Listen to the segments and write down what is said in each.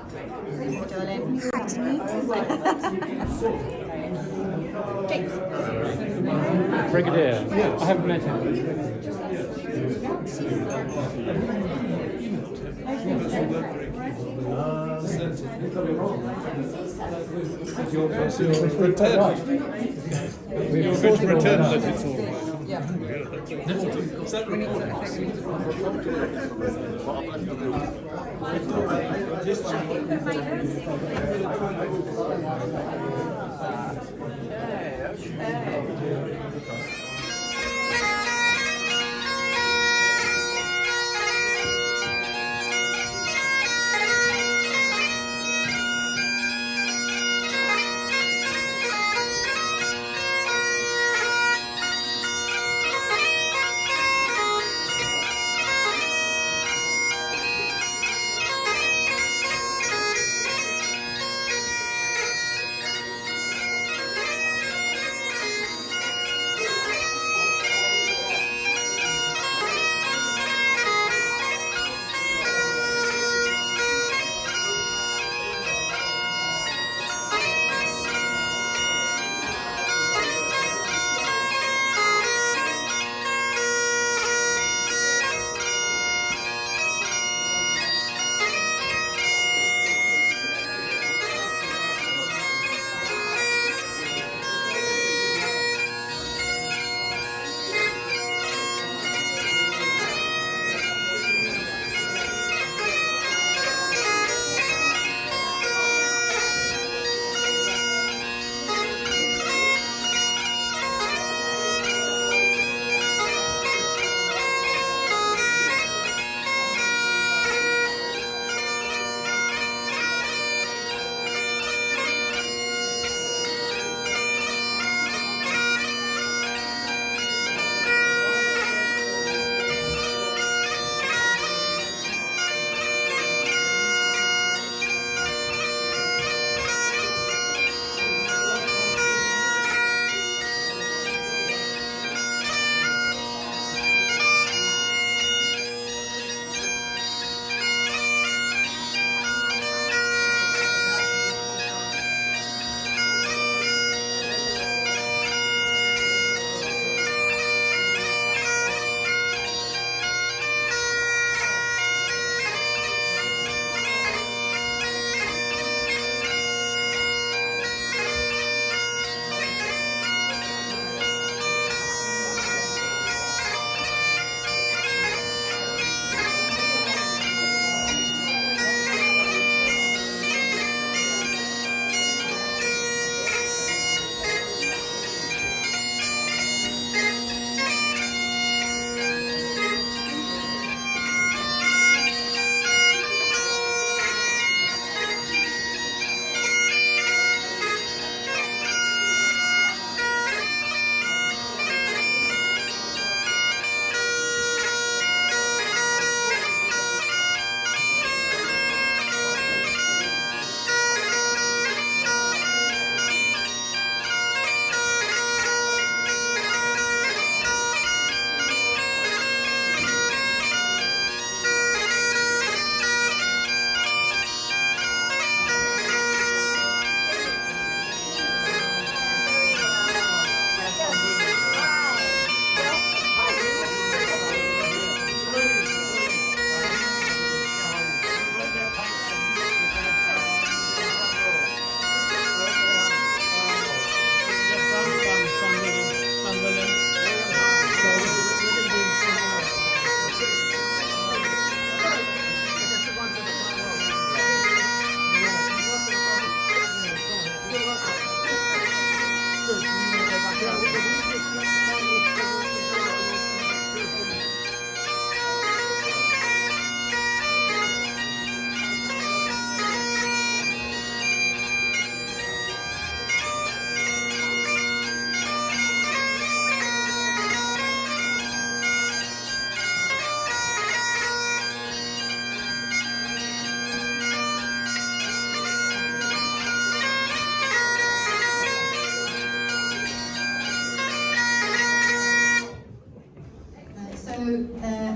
Darling. James. Brigadier. I haven't met him. You're going to pretend that it's all right.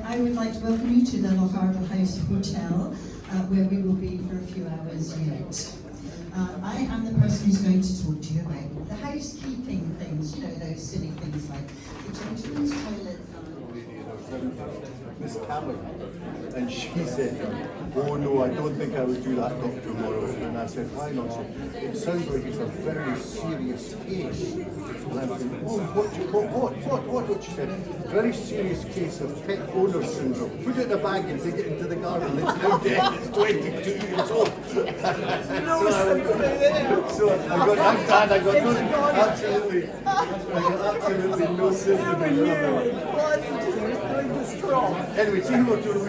I would like to welcome you to the Lochardil House Hotel, where we will be for a few hours housekeeping things, you know, those silly things like the gentleman's toilets. Miss Cameron, and she said, oh no, I don't think I would do that, Dr. Morrow. And I said, why not? She said, it sounds like it's a very serious case. And I'm thinking, oh, what? She said, very serious case of pet owner syndrome. Put it in a bag and take it into the garden. It's now dead, it's 22 years old. So I got absolutely no sympathy. Anyway, see who we're doing.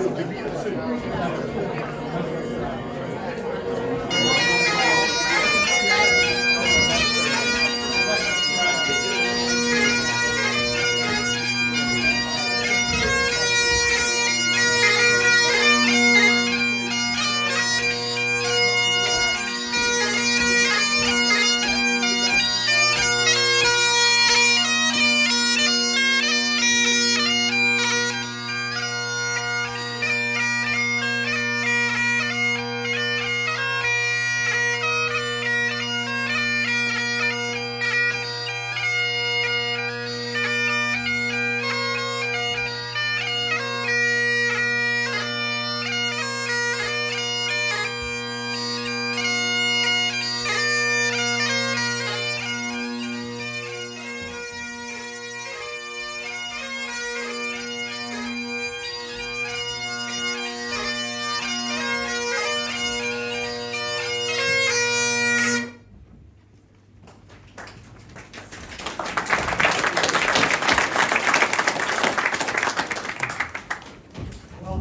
We'll be meeting soon.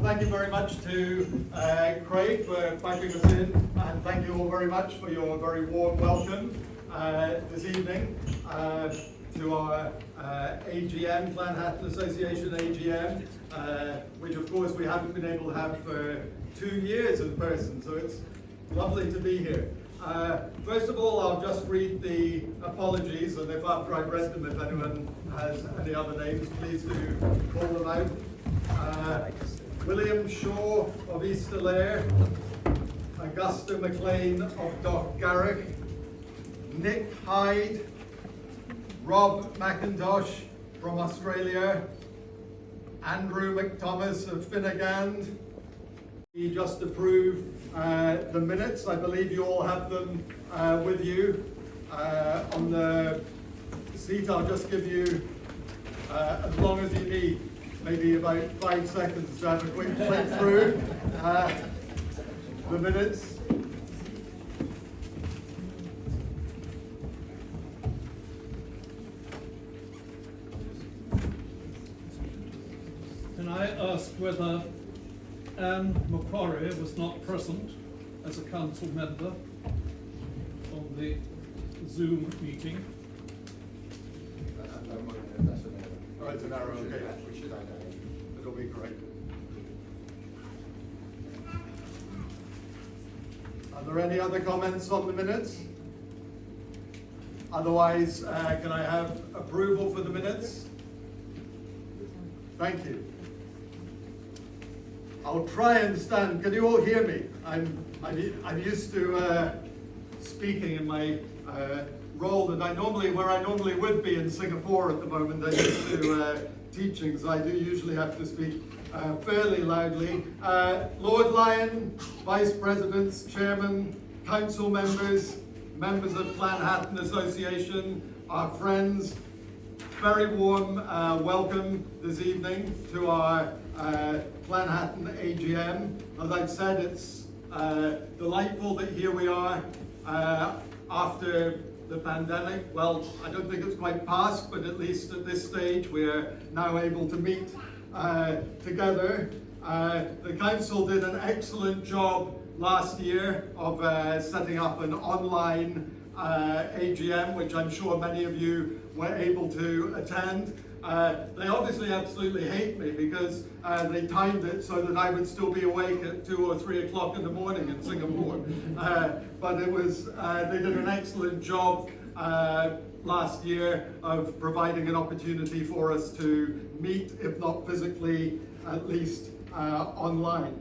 Thank you very much to Craig for piping us in, and thank you all very much for your very warm welcome this evening to our AGM, Clan Hatton Association AGM, which of course we haven't been able to have for 2 years in person, so it's lovely to be here. First of all, I'll just read the apologies, and if after I've read them, if anyone has any other names, please do call them out. William Shaw of Easterlair, Augusta McLean of Dochgarrick, Nick Hyde, Rob McIntosh from Australia, Andrew McThomas of Finnegand. We just approved the minutes. I believe you all have them with you. On the seat, I'll just give you as long as you need. Maybe about 5 seconds to have a quick flip through the minutes. Can I ask whether Anne Macquarie was not present as a council member on the Zoom meeting? Oh, it's an arrow, okay. It'll be correct. Are there any other comments on the minutes? Otherwise, can I have approval for the minutes? Thank you. I'll try and stand. Can you all hear me? I'm used to speaking in my role that where I normally would be in Singapore at the moment. I'm used to teaching, so I do usually have to speak fairly loudly. Lord Lyon, Vice Presidents, Chairman, Council members, members of Clan Hatton Association, our friends, very warm welcome this evening to our Clan Hatton AGM. As I've said, it's delightful that here we are after the pandemic. Well, I don't think it's quite past, but at least at this stage we're now able to meet together. The council did an excellent job last year of setting up an online AGM, which I'm sure many of you were able to attend. They obviously absolutely hate me because they timed it so that I would still be awake at 2 or 3 o'clock in the morning in Singapore. But it was, they did an excellent job last year of providing an opportunity for us to meet, if not physically, at least online.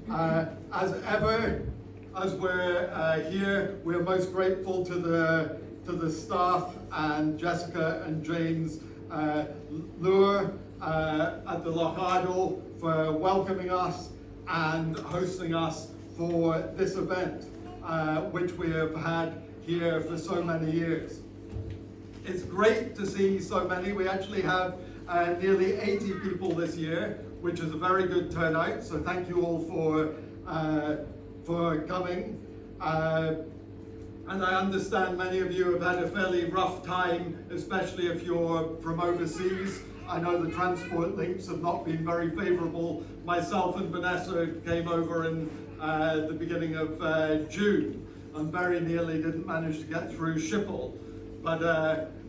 As ever, as we're here, we're most grateful to the to the staff and Jessica and James Lure at the Lochardil for welcoming us and hosting us for this event, which we have had here for so many years. It's great to see so many. We actually have nearly 80 people this year, which is a very good turnout. So thank you all for coming. And I understand many of you have had a fairly rough time, especially if you're from overseas. I know the transport links have not been very favourable. Myself and Vanessa came over in the beginning of June and very nearly didn't manage to get through Schiphol. But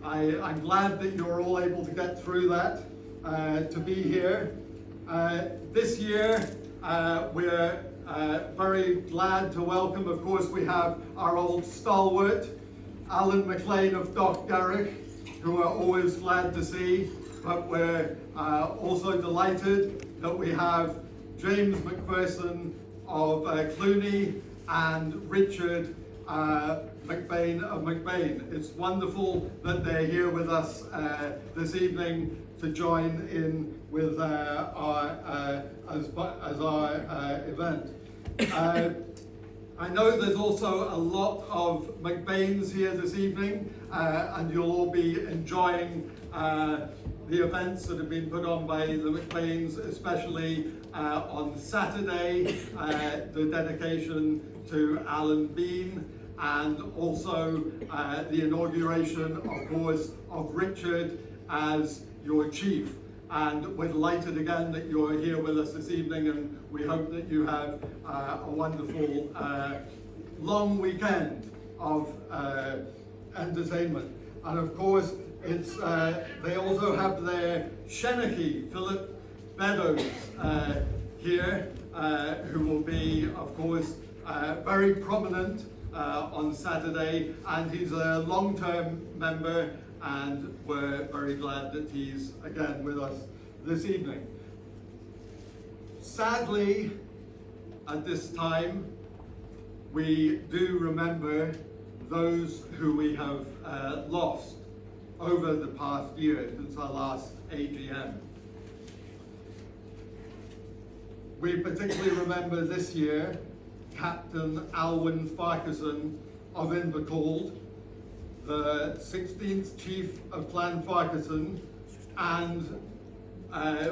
I'm glad that you're all able to get through that, to be here. This year, we're very glad to welcome, of course, we have our old stalwart, Alan McLean of Dochgarrick, who are always glad to see, but we're also delighted that we have James McPherson of Clooney and Richard McBain of McBain. It's wonderful that they're here with us this evening to join in with our event. I know there's also a lot of McBains here this evening, and you'll all be enjoying the events that have been put on by the McBains, especially on Saturday, the dedication to Alan Bean, and also the inauguration, of course, of Richard as your chief. And we're delighted again that you're here with us this evening, and we hope that you have a wonderful long weekend of entertainment. And of course, it's they also have their Shenachie, Philip Beddoes, here, who will be, of course, very prominent on Saturday, and he's a long-term member, and we're very glad that he's again with us this evening. Sadly, at this time, we do remember those who we have lost over the past year since our last AGM. We particularly remember this year Captain Alwyn Farquharson of Invercold, the 16th Chief of Clan Farquharson, and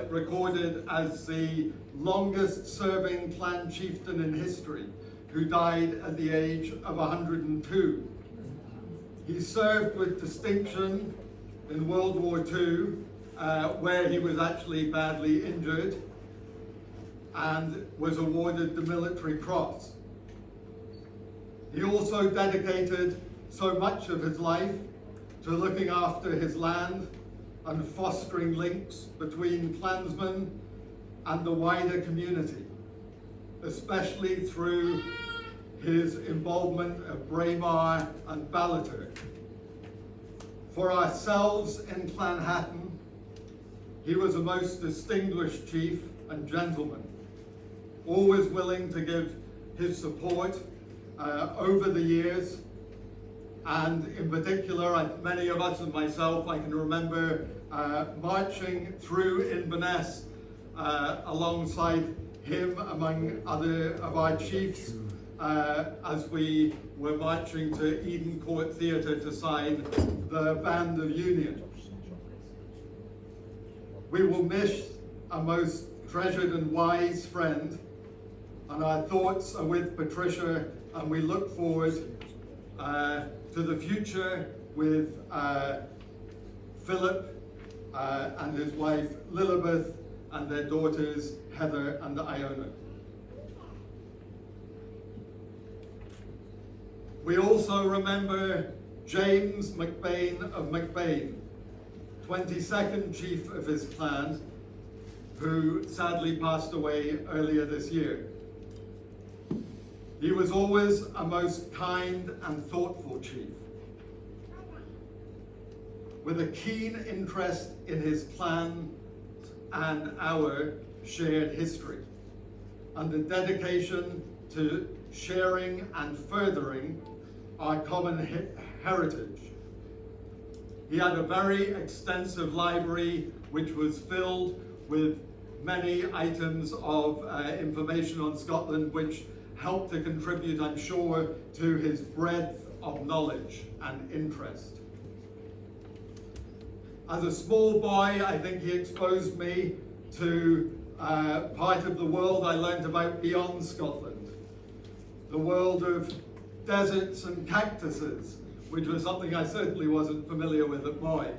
recorded as the longest serving clan chieftain in history, who died at the age of 102. He served with distinction in World War II, where he was actually badly injured, and was awarded the Military Cross. He also dedicated so much of his life to looking after his land and fostering links between clansmen and the wider community, especially through his involvement at Braemar and Ballater. For ourselves in Clanhatton, he was a most distinguished chief and gentleman, always willing to give his support over the years. And in particular, many of us and myself, I can remember marching through Inverness alongside him, among other of our chiefs, as we were marching to Eden Court Theatre to sign the Band of Union. We will miss a most treasured and wise friend, and our thoughts are with Patricia, and we look forward to the future with Philip and his wife Lilibeth and their daughters Heather and Iona. We also remember James McBain of McBain, 22nd chief of his clan, who sadly passed away earlier this year. He was always a most kind and thoughtful chief, with a keen interest in his clan and our shared history, and a dedication to sharing and furthering our common heritage He had a very extensive library which was filled with many items of information on Scotland, which helped to contribute, I'm sure, to his breadth of knowledge and interest. As a small boy, I think he exposed me to part of the world I learned about beyond Scotland. The world of deserts and cactuses, which was something I certainly wasn't familiar with at Moy.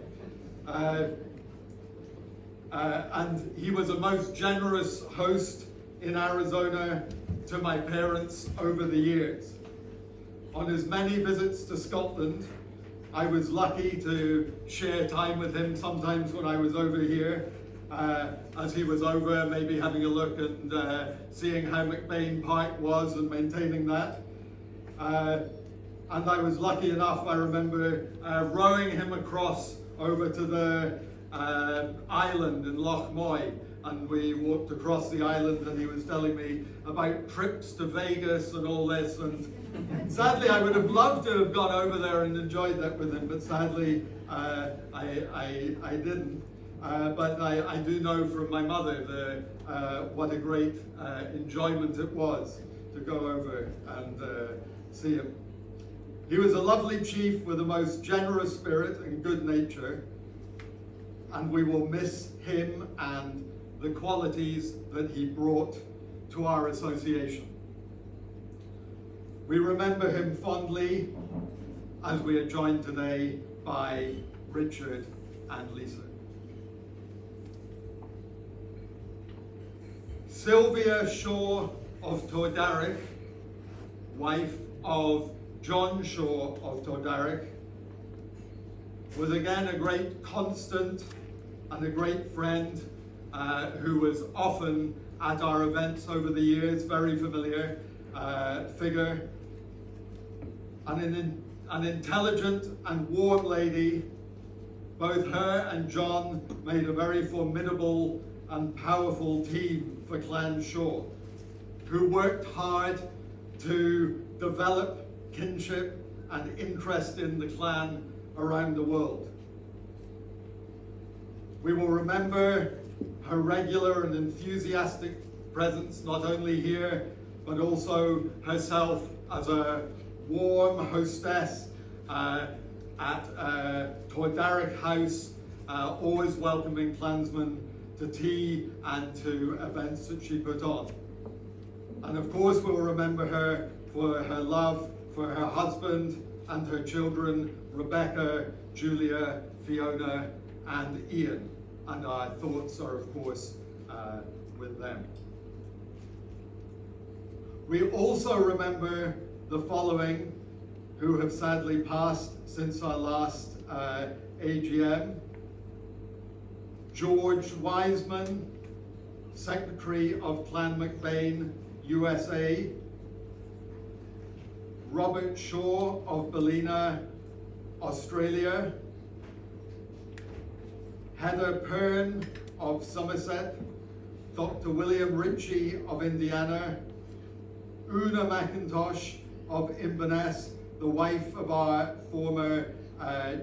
And he was a most generous host in Arizona to my parents over the years. On his many visits to Scotland, I was lucky to share time with him sometimes when I was over here, as he was over, maybe having a look and seeing how McBain Park was and maintaining that. And I was lucky enough, I remember rowing him across over to the island in Loch Moy, and we walked across the island and he was telling me about trips to Vegas and all this, and sadly I would have loved to have gone over there and enjoyed that with him, but sadly I didn't. But I do know from my mother what a great enjoyment it was to go over and see him. He was a lovely chief with a most generous spirit and good nature, and we will miss him and the qualities that he brought to our association. We remember him fondly as we are joined today by Richard and Lisa. Sylvia Shaw of Tordarich, wife of John Shaw of Tordarich, was again a great constant and a great friend who was often at our events over the years, very familiar figure, and an intelligent and warm lady. Both her and John made a very formidable and powerful team for Clan Shaw, who worked hard to develop kinship and interest in the clan around the world. We will remember her regular and enthusiastic presence, not only here, but also herself as a warm hostess at Tordarich House, always welcoming clansmen to tea and to events that she put on. And of course we'll remember her for her love for her husband and her children, Rebecca, Julia, Fiona, and Ian. And our thoughts are, of course, with them. We also remember the following who have sadly passed since our last AGM. George Wiseman, Secretary of Clan McBain, USA. Robert Shaw of Ballina, Australia. Heather Pern of Somerset. Dr. William Ritchie of Indiana. Una McIntosh of Inverness, the wife of our former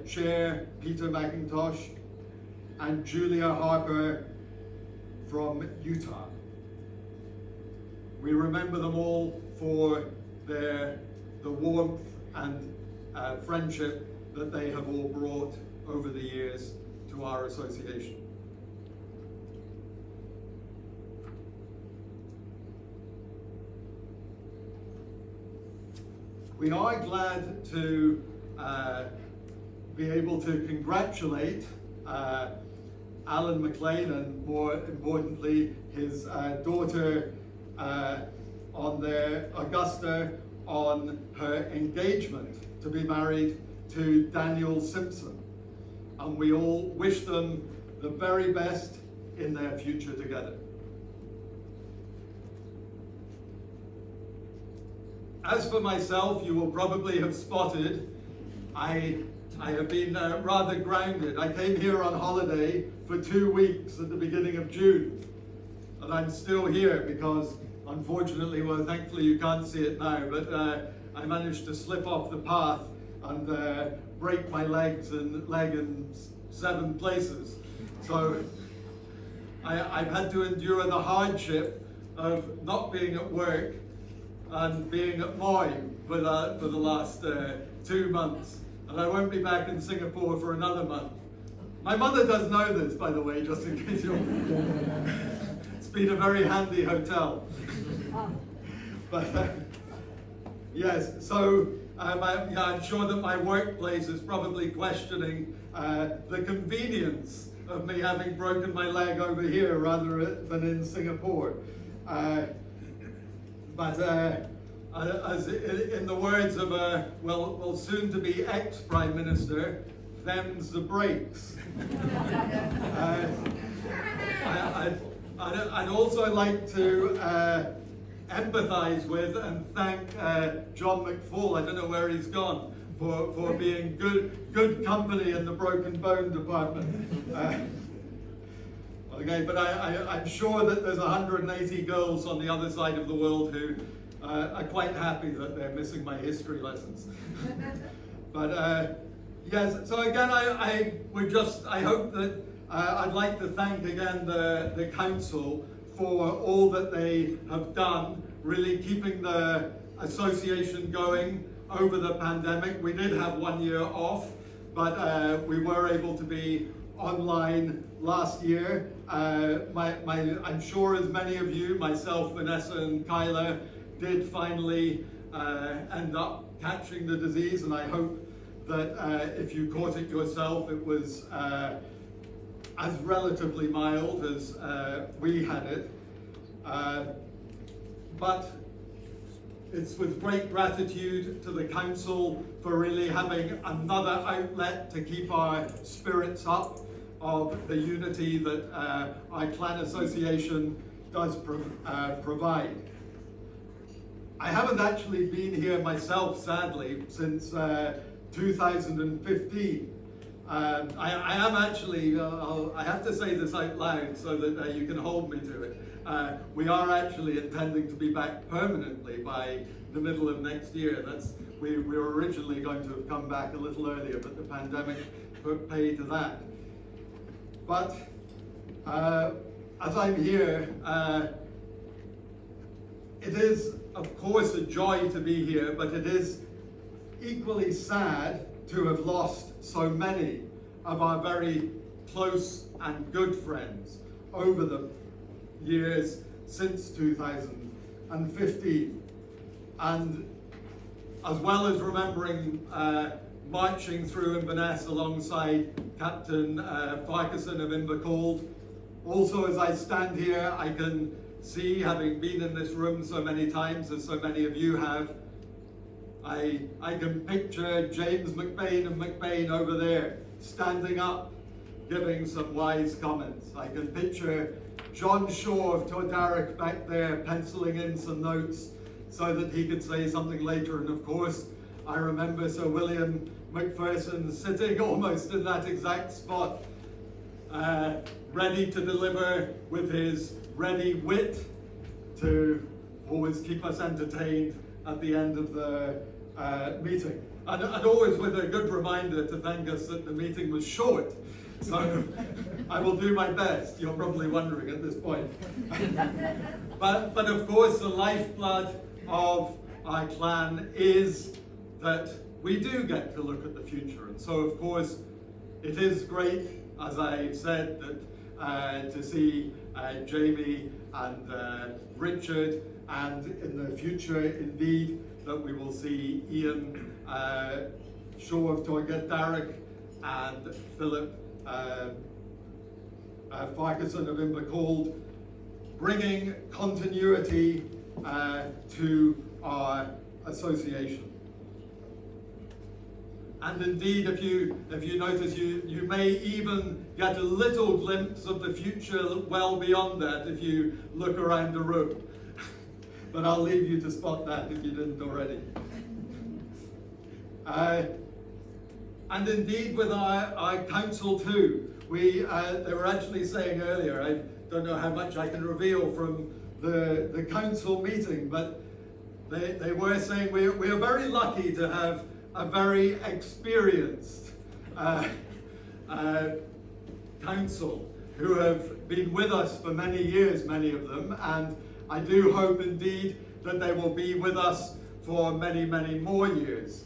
chair, Peter McIntosh, and Julia Harper from Utah. We remember them all for the warmth and friendship that they have all brought over the years to our association. We are glad to be able to congratulate Alan McLean and, more importantly, his daughter Augusta, on her engagement to be married to Daniel Simpson. And we all wish them the very best in their future together. As for myself, you will probably have spotted, I have been rather grounded. I came here on holiday for 2 weeks at the beginning of June, and I'm still here because, unfortunately, well, thankfully you can't see it now, but I managed to slip off the path and break my leg in 7 places. So I've had to endure the hardship of not being at work and being at Morrow for the last 2 months. And I won't be back in Singapore for another month. My mother does know this, by the way, just in case you're... It's been a very handy hotel. But yes, so I'm sure that my workplace is probably questioning the convenience of me having broken my leg over here rather than in Singapore. But as in the words of a well soon to be ex-Prime Minister, them's the breaks. I'd also like to empathise with and thank John McFall, I don't know where he's gone, for being good company in the broken bone department. Okay, but I'm sure that there's 180 girls on the other side of the world who are quite happy that they're missing my history lessons. But yes, so again, I hope that I'd like to thank again the council for all that they have done, really keeping the association going over the pandemic. We did have 1 year off, but we were able to be online last year. I'm sure as many of you, myself, Vanessa and Kyla, did finally end up catching the disease, and I hope that if you caught it yourself, it was as relatively mild as we had it. But it's with great gratitude to the council for really having another outlet to keep our spirits up of the unity that our clan association does provide. I haven't actually been here myself, sadly, since 2015. I am actually, I have to say this out loud so that you can hold me to it. We are actually intending to be back permanently by the middle of next year. We were originally going to have come back a little earlier, but the pandemic put pay to that. But as I'm here, it is, of course, a joy to be here, but it is equally sad to have lost so many of our very close and good friends over the years since 2015. And as well as remembering marching through Inverness alongside Captain Farquharson of Invercold, also as I stand here, I can see, having been in this room so many times, as so many of you have, I can picture James McBain and McBain over there, standing up, giving some wise comments. I can picture John Shaw of Todarek back there, penciling in some notes so that he could say something later. And of course, I remember Sir William McPherson sitting almost in that exact spot, ready to deliver with his ready wit to always keep us entertained at the end of the meeting. And always with a good reminder to thank us that the meeting was short. So I will do my best, you're probably wondering at this point. But of course the lifeblood of our clan is that we do get to look at the future. And so of course it is great, as I've said, that to see Jamie and Richard, and in the future indeed that we will see Ian Shaw of Todarek and Philip Farquharson of Invercold, bringing continuity to our association. And indeed, if you notice, you may even get a little glimpse of the future well beyond that if you look around the room. But I'll leave you to spot that if you didn't already. And indeed with our council too. They were actually saying earlier, I don't know how much I can reveal from the council meeting, but they were saying we are very lucky to have a very experienced council who have been with us for many years, many of them, and I do hope indeed that they will be with us for many, many more years.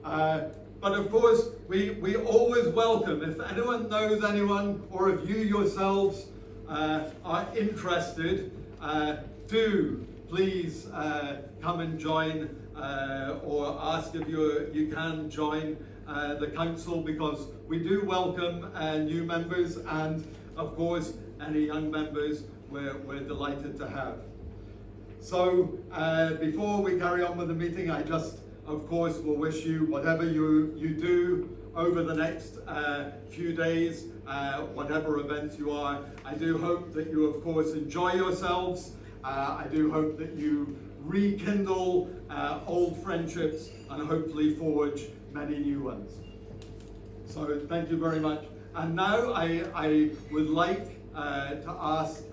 But of course, we always welcome, if anyone knows anyone, or if you yourselves are interested, do please come and join, or ask if you can join the council, because we do welcome new members, and of course any young members we're delighted to have. So before we carry on with the meeting, I just of course will wish you whatever you do over the next few days, whatever events you are. I do hope that you of course enjoy yourselves. I do hope that you rekindle old friendships and hopefully forge many new ones. So thank you very much. And now I would like to ask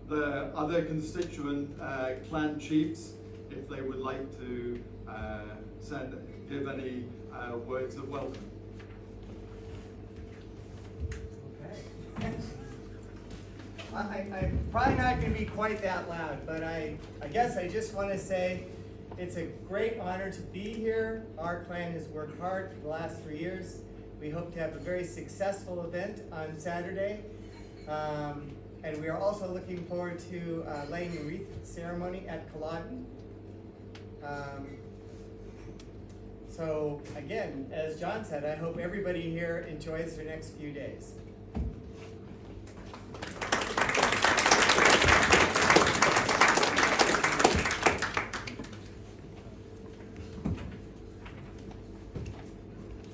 the other constituent clan chiefs if they would like to give any words of welcome. Okay. I'm probably not going to be quite that loud, but I guess I just want to say it's a great honor to be here. Our clan has worked hard for the last 3 years. We hope to have a very successful event on Saturday. And we are also looking forward to laying the wreath ceremony at Culloden. So again, as John said, I hope everybody here enjoys their next few days.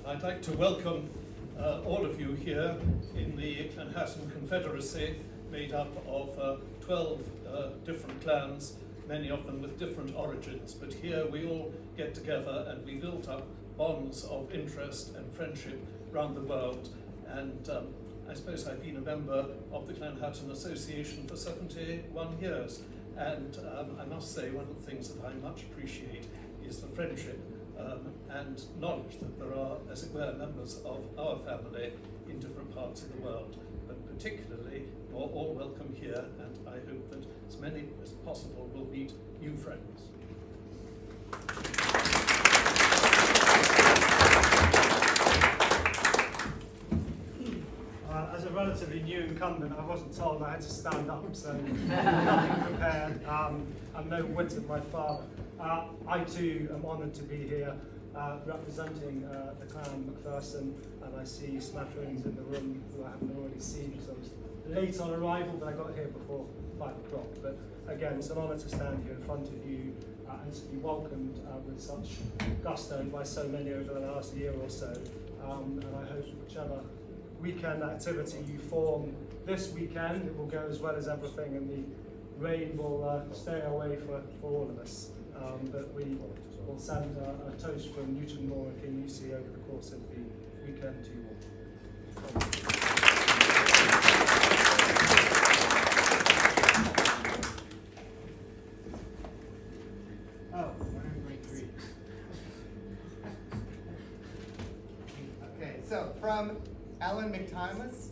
I'd like to welcome all of you here in the Manhattan Confederacy, made up of 12 different clans, many of them with different origins, but here we all get together and we built up bonds of interest and friendship around the world. And I suppose I've been a member of the Manhattan Association for 71 years. And I must say, one of the things that I much appreciate is the friendship and knowledge that there are, as it were, members of our family in different parts of the world. But particularly, you're all welcome here, and I hope that as many as possible will meet new friends. As a relatively new incumbent, I wasn't told I had to stand up, so nothing prepared. I'm no whit of my father. I too am honoured to be here representing the clan Macpherson, and I see smatterings in the room who I haven't already seen because I was late on arrival, but I got here before 5 o'clock. But again, it's an honour to stand here in front of you and to be welcomed with such gusto by so many over the last year or so. And I hope whichever weekend activity you form this weekend, it will go as well as everything, and the rain will stay away for all of us. But we will send a toast from Newton Moore and King Lucy over the course of the weekend to you all. Okay, so from Alan McThomas,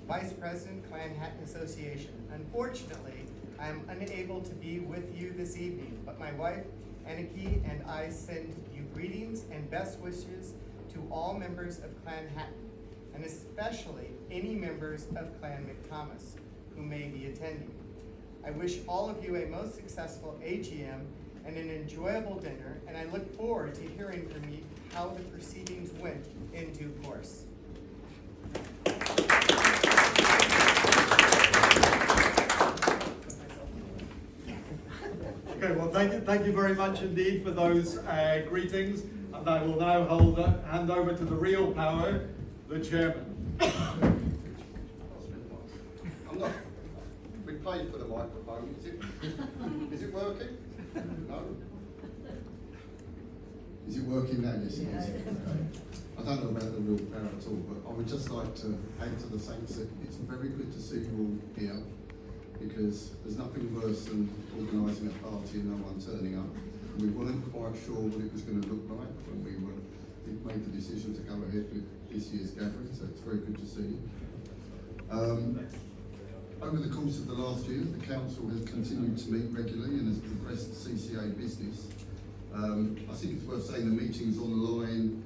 Vice President, Clan Hatton Association. Unfortunately, I am unable to be with you this evening, but my wife, Aniki, and I send you greetings and best wishes to all members of Clan Hatton, and especially any members of Clan McThomas who may be attending. I wish all of you a most successful AGM and an enjoyable dinner, and I look forward to hearing from you how the proceedings went in due course. Okay, well, thank you very much indeed for those greetings, and I will now hand over to the real power, the chairman. I'm not. We paid for the microphone. Is it working? No. Is it working now? Yes, it is. I don't know about the real power at all, but I would just like to add to the saints that it's very good to see you all here, because there's nothing worse than organising a party and no one turning up. We weren't quite sure what it was going to look like when we made the decision to go ahead with this year's gathering, so it's very good to see you. Over the course of the last year, the council has continued to meet regularly and has progressed CCA business. I think it's worth saying the meetings online,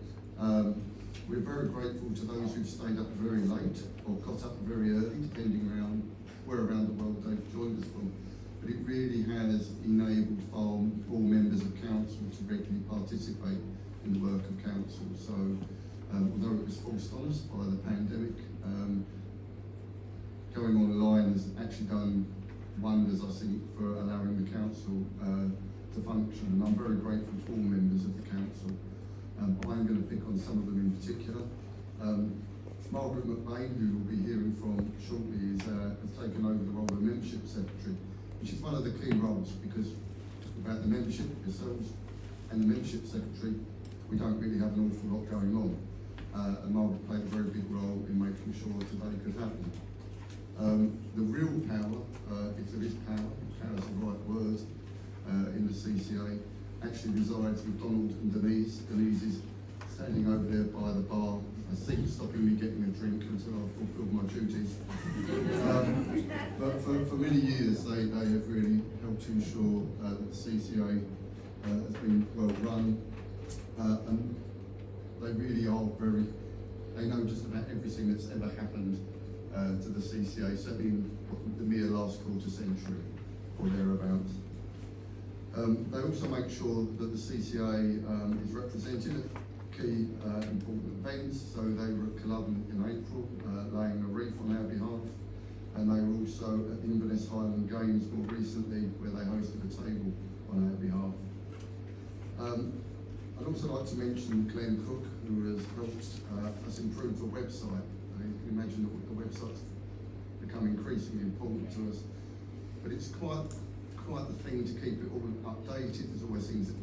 we're very grateful to those who've stayed up very late or got up very early, depending around where around the world they've joined us from. But it really has enabled all members of council to regularly participate in the work of council. So although it was forced on us by the pandemic, going online has actually done wonders, I think, for allowing the council to function. And I'm very grateful to all members of the council. I'm going to pick on some of them in particular. Margaret McBain, who we'll be hearing from shortly, has taken over the role of membership secretary, which is one of the key roles, because without the membership, yourselves, and the membership secretary, we don't really have an awful lot going on. And Margaret played a very big role in making sure today could happen. The real power, if there is power is the right word, in the CCA, actually resides with Donald and Denise. Denise is standing over there by the bar, I think stopping me getting a drink until I've fulfilled my duties. But for many years they have really helped to ensure that the CCA has been well run, and they really are they know just about everything that's ever happened to the CCA, certainly in the mere last quarter century or thereabouts. They also make sure that the CCA is represented at key important events. So they were at Culloden in April, laying a wreath on our behalf, and they were also at the Inverness Highland Games more recently, where they hosted a table on our behalf. I'd also like to mention Glenn Cook, who has helped us improve the website. You can imagine that the website's become increasingly important to us, but it's quite the thing to keep it all updated. There's always things that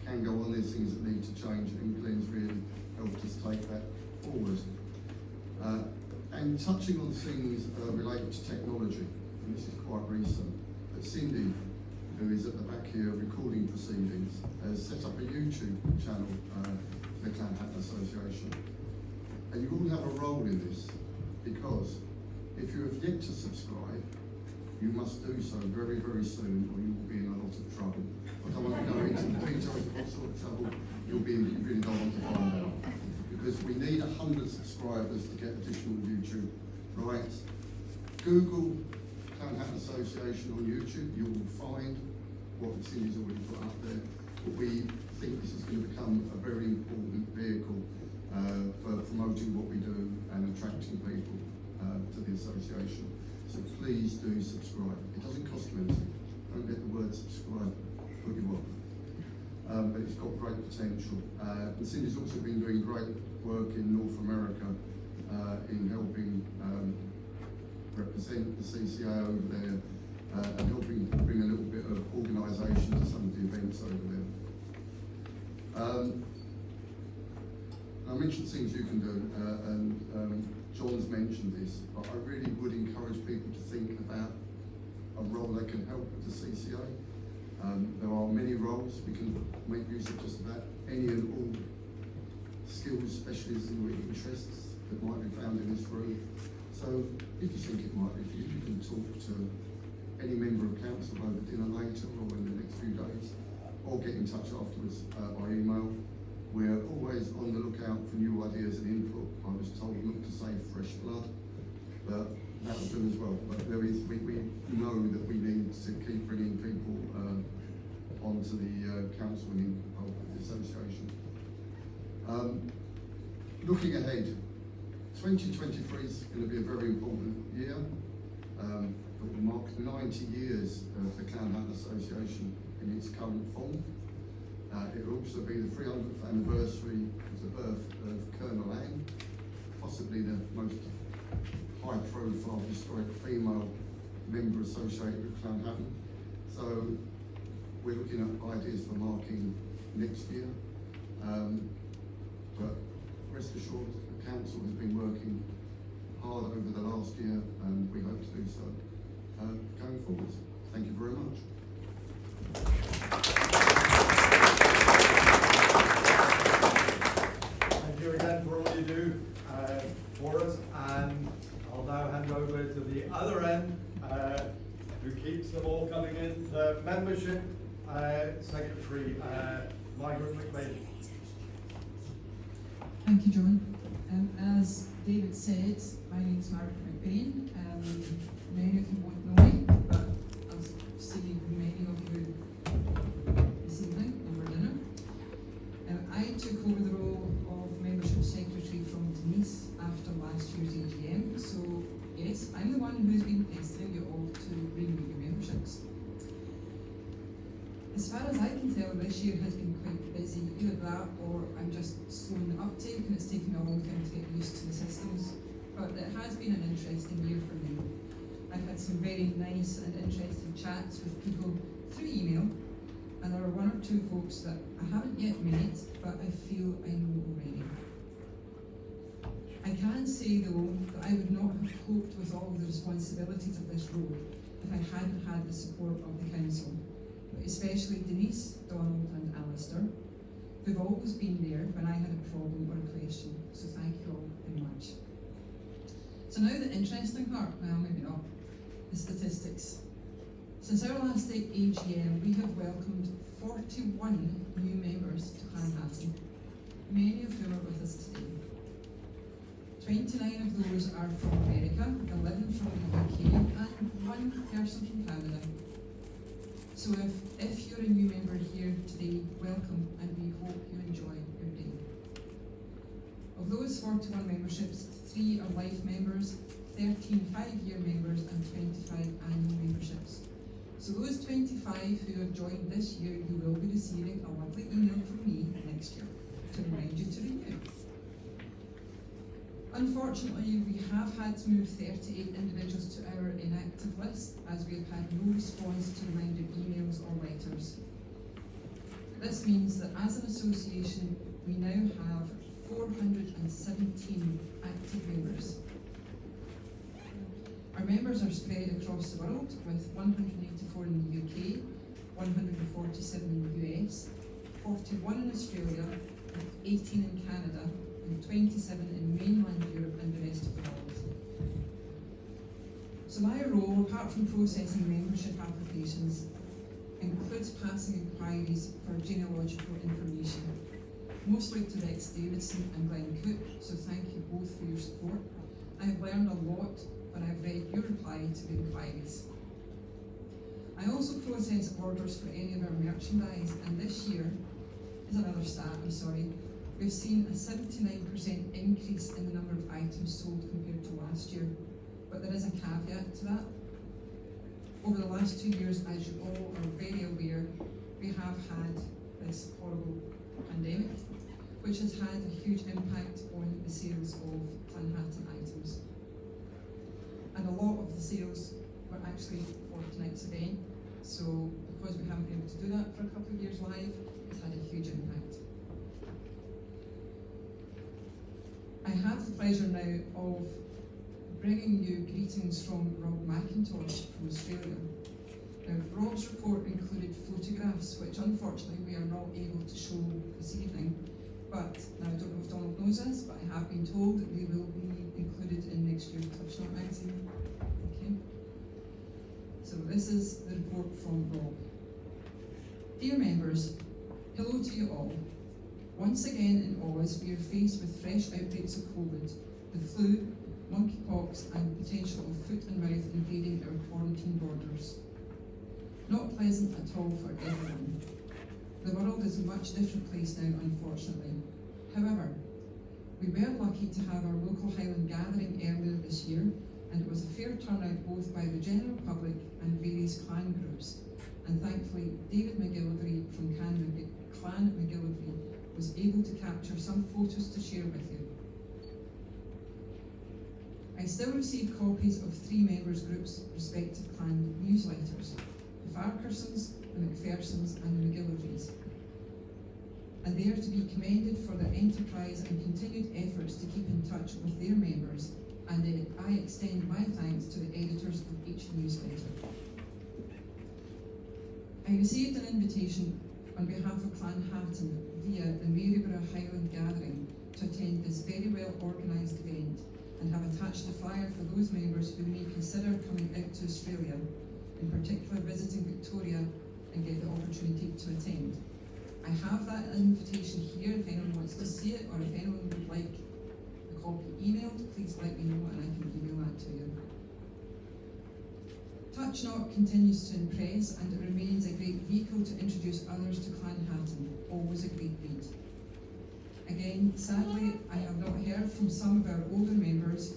can go on, there's things that need to change, and Glenn's really helped us take that forward. And touching on things related to technology, and this is quite recent, but Cindy, who is at the back here recording proceedings, has set up a YouTube channel for the Chattan Association. And you all have a role in this, because if you have yet to subscribe, you must do so very, very soon, or you will be in a lot of trouble. I don't want to go into the details of what sort of trouble you really don't want to find out. Because we need 100 subscribers to get additional YouTube rights. Google Chattan Association on YouTube, you will find what Cindy's already put up there. But we think this is going to become a very important vehicle for promoting what we do and attracting people to the association. So please do subscribe. It doesn't cost you anything. Don't let the word subscribe put you off. But it's got great potential. And Cindy's also been doing great work in North America in helping represent the CCA over there and helping bring a little bit of organisation to some of the events over there. I mentioned things you can do, and John's mentioned this, but I really would encourage people to think about a role they can help with the CCA. There are many roles. We can make use of just about any and all skills, specialisms or interests that might be found in this room. So if you think it might be for you, you can talk to any member of council over dinner later or in the next few days, or get in touch afterwards by email. We're always on the lookout for new ideas and input. I was told not to say fresh blood, but that will do as well. But we know that we need to keep bringing people onto the council and the association. Looking ahead, 2023 is going to be a very important year. It will mark 90 years of the Chattan Association in its current form. It will also be the 300th anniversary of the birth of Colonel Anne, possibly the most high-profile historic female member associated with Chattan. So we're looking at ideas for marking next year. But rest assured, the council has been working hard over the last year, and we hope to do so going forward. Thank you very much. membership, Secretary Margaret McLean. Thank you, John. As David said, my name is Margaret McBain. Many of you won't know me, but I'll see many of you this evening over dinner. I took over the role of Membership Secretary from Denise after last year's AGM, so yes, I'm the one who's been pestering you all to renew your memberships. As far as I can tell, this year has been quite busy, either that or I'm just slowing the uptake and it's taken a long time to get used to the systems. But it has been an interesting year for me. I've had some very nice and interesting chats with people through email, and there are one or two folks that I haven't yet met, but I feel I know already. I can say though that I would not have coped with all of the responsibilities of this role if I hadn't had the support of the council. Especially Denise, Donald and Alistair, who've always been there when I had a problem or a question, so thank you all very much. So now the interesting part, well maybe not, the statistics. Since our last AGM, we have welcomed 41 new members to Clanhatton, many of whom are with us today. 29 of those are from America, 11 from the UK, and 1 person from Canada. So if you're a new member here today, welcome, and we hope you enjoy your day. Of those 41 memberships, 3 are life members, 13 5-year members, and 25 annual memberships. So those 25 who have joined this year, you will be receiving a lovely email from me next year to remind you to renew. Unfortunately, we have had to move 38 individuals to our inactive list as we have had no response to reminder emails or letters. This means that as an association, we now have 417 active members. Our members are spread across the world with 184 in the UK, 147 in the US, 41 in Australia, 18 in Canada, and 27 in mainland Europe and the rest of the world. So my role, apart from processing membership applications, includes passing inquiries for genealogical information, mostly to Rex Davidson and Glenn Cook, so thank you both for your support. I have learned a lot when I've read your reply to the inquiries. I also process orders for any of our merchandise, and this year is another stat, I'm sorry. We've seen a 79% increase in the number of items sold compared to last year, but there is a caveat to that. Over the last 2 years, as you all are very aware, we have had this horrible pandemic, which has had a huge impact on the sales of Clanhatton items. And a lot of the sales were actually for tonight's event, so because we haven't been able to do that for a couple of years live, it's had a huge impact. I have the pleasure now of bringing you greetings from Rob McIntosh from Australia. Now, Rob's report included photographs, which unfortunately we are not able to show this evening, but now I don't know if Donald knows this, but I have been told that they will be included in next year's Clipshot magazine. Okay. So this is the report from Rob. Dear members, hello to you all. Once again in Oz, we are faced with fresh outbreaks of COVID, the flu, monkeypox, and the potential of foot and mouth invading our quarantine borders. Not pleasant at all for everyone. The world is a much different place now, unfortunately. However, we were lucky to have our local Highland gathering earlier this year, and it was a fair turnout both by the general public and various clan groups. And thankfully, David McGillivray from Clan McGillivray was able to capture some photos to share with you. I still receive copies of 3 members' groups' respective clan newsletters, the Farquharsons, the McPhersons and the McGillivrays. And they are to be commended for their enterprise and continued efforts to keep in touch with their members, and I extend my thanks to the editors of each newsletter. I received an invitation on behalf of Clanhatton via the Maryborough Highland Gathering to attend this very well organised event, and have attached a flyer for those members who may consider coming out to Australia, in particular visiting Victoria and get the opportunity to attend. I have that invitation here if anyone wants to see it, or if anyone would like a copy emailed, please let me know and I can email that to you. Touch Not continues to impress, and it remains a great vehicle to introduce others to Clan Hatton. Always a great read. Again, sadly, I have not heard from some of our older members,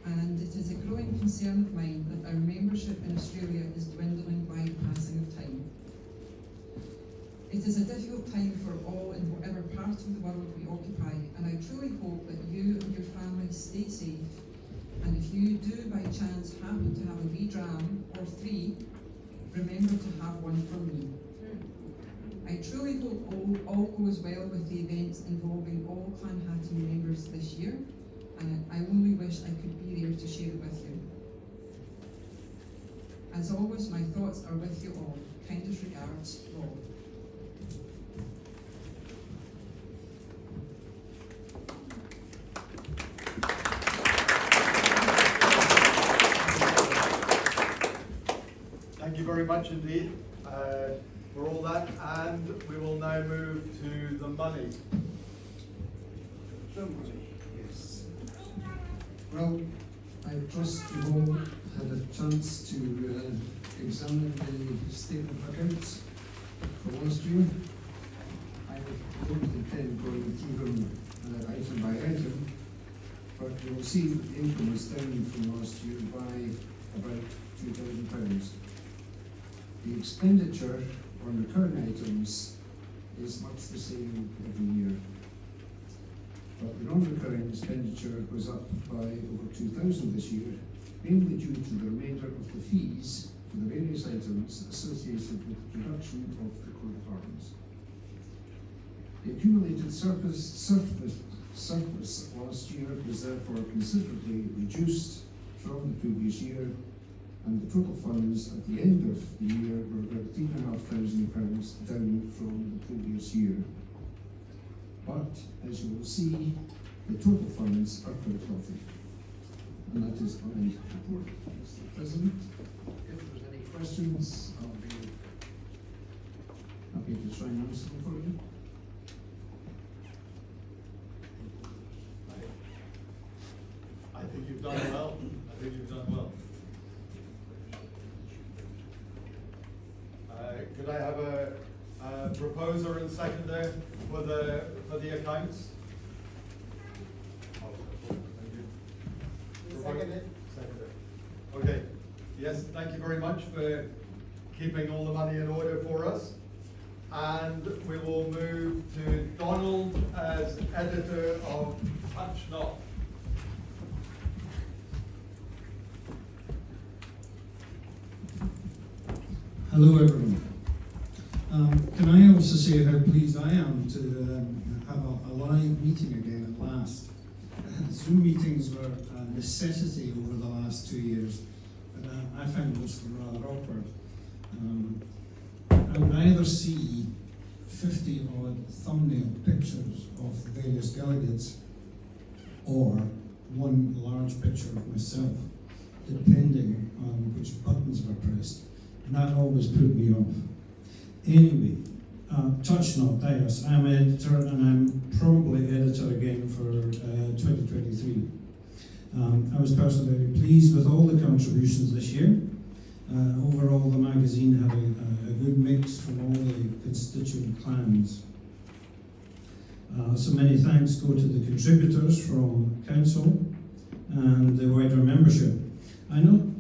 and it is a growing concern of mine that our membership in Australia is dwindling by the passing of time. It is a difficult time for all in whatever part of the world we occupy, and I truly hope that you and your family stay safe. And if you do by chance happen to have a wee dram or 3, remember to have one for me. I truly hope all goes well with the events involving all Clan Hatton members this year, and I only wish I could be there to share it with you. As always, my thoughts are with you all. Kindest regards, Rob. Thank you very much indeed for all that, and we will now move to the money. The money, yes. Well, I trust you've all had a chance to examine the statement of accounts for last year. I don't intend going through them item by item, but you'll see that the income was down from last year by about £2,000. The expenditure on recurring items is much the same every year. But the non-recurring expenditure was up by over 2,000 this year, mainly due to the remainder of the fees for the various items associated with the production of the coat of arms. The accumulated surplus last year was therefore considerably reduced from the previous year, and the total funds at the end of the year were about £3,500 down from the previous year. But, as you will see, the total funds are quite healthy. And that is my report, Mr. President. If there's any questions, I'll be happy to try and answer them for you. I think you've done well. I think you've done well. Could I have a proposer and seconder for the accounts? Seconded. Seconded. Okay. Yes, thank you very much for keeping all the money in order for us. And we will move to Donald as editor of Touch Not. Hello everyone. Can I also say how pleased I am to have a live meeting again at last. Zoom meetings were a necessity over the last 2 years, but I found most of them rather awkward. I would either see 50 odd thumbnail pictures of the various delegates or one large picture of myself, depending on which buttons were pressed. And that always put me off. Anyway, Touch Not, yes, I'm editor and I'm probably editor again for 2023. I was personally very pleased with all the contributions this year. Overall, the magazine had a good mix from all the constituent clans. So many thanks go to the contributors from council and the wider membership. I don't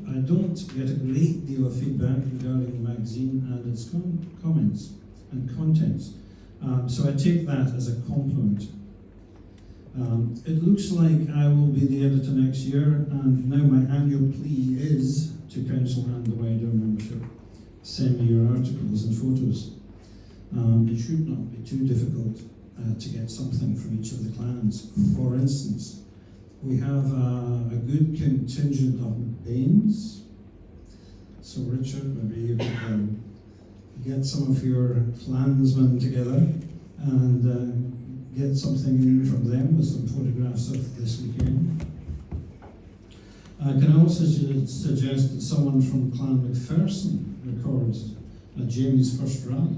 get a great deal of feedback regarding the magazine and its comments and contents, so I take that as a compliment. It looks like I will be the editor next year, and now my annual plea is to council and the wider membership: send me your articles and photos. It should not be too difficult to get something from each of the clans. For instance, we have a good contingent of Baines. So Richard, maybe you could get some of your clansmen together and get something in from them with some photographs of this weekend. Can I also suggest that someone from Clan McPherson records Jamie's first rally.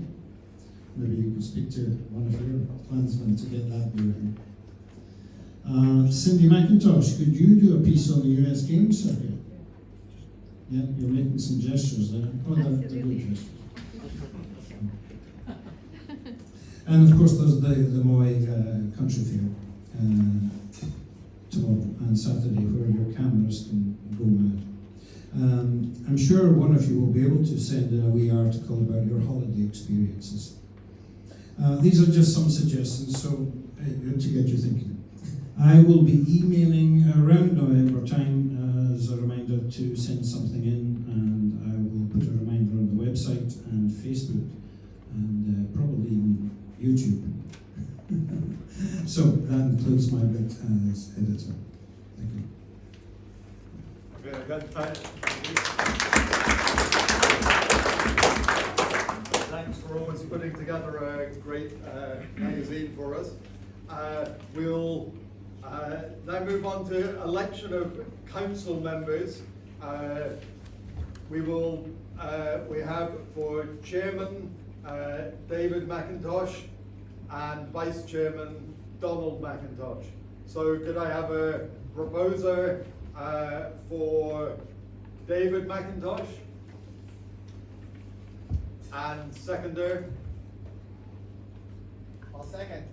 Maybe you could speak to one of your clansmen to get that moving. Cindy McIntosh, could you do a piece on the US Games circuit? Yeah, you're making some gestures there. Oh, they're good gestures. And of course there's the Moy Country Fair tomorrow and Saturday, where your cameras can go mad. I'm sure one of you will be able to send in a wee article about your holiday experiences. These are just some suggestions, so to get you thinking. I will be emailing around November time as a reminder to send something in, and I will put a reminder on the website and Facebook and probably even YouTube. So that includes my bit as editor. Thank you. Okay, I've got time. Thanks for always putting together a great magazine for us. We'll now move on to election of council members. We have for chairman David McIntosh and vice chairman Donald McIntosh. So could I have a proposer for David McIntosh and seconder? I'll second.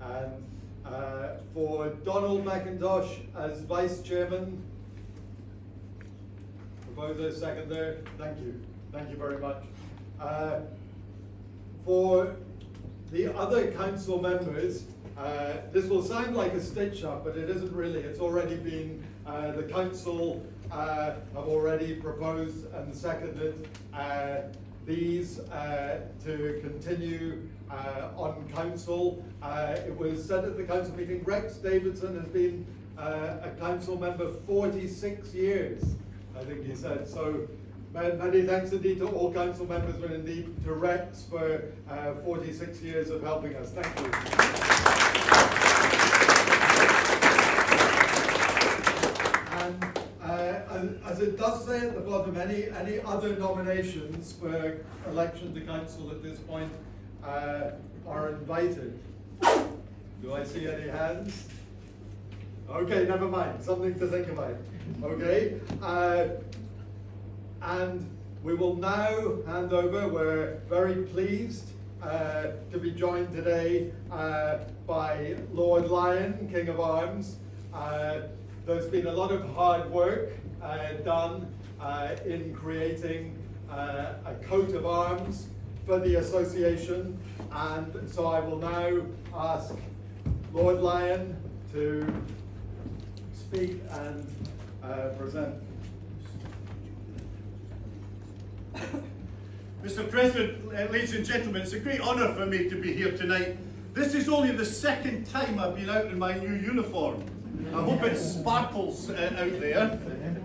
And for Donald McIntosh as vice chairman? Proposer, seconder? Thank you. Thank you very much. For the other council members, this will sound like a stitch up, but it isn't really. It's already been, the council have already proposed and seconded these to continue on council. It was said at the council meeting, Rex Davidson has been a council member 46 years, I think he said. So many thanks indeed to all council members, but indeed to Rex for 46 years of helping us. Thank you. And as it does say at the bottom, any other nominations for election to council at this point are invited. Do I see any hands? Okay, never mind. Something to think about. Okay. And we will now hand over. We're very pleased to be joined today by Lord Lyon, King of Arms. There's been a lot of hard work done in creating a coat of arms for the association, and so I will now ask Lord Lyon to speak and present. Mr. President, ladies and gentlemen, it's a great honour for me to be here tonight. This is only the second time I've been out in my new uniform. I hope it sparkles out there.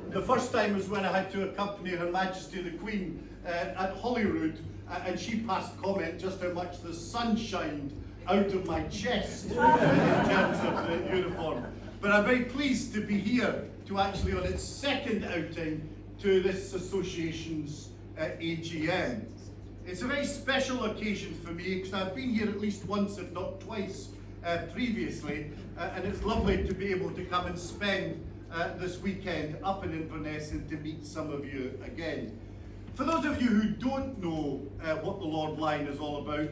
The first time was when I had to accompany Her Majesty the Queen at Holyrood, and she passed comment just how much the sun shined out of my chest in terms of the uniform. But I'm very pleased to be here to actually on its second outing to this association's AGM. It's a very special occasion for me because I've been here at least once, if not twice, previously, and it's lovely to be able to come and spend this weekend up in Inverness and to meet some of you again. For those of you who don't know what the Lord Lyon is all about,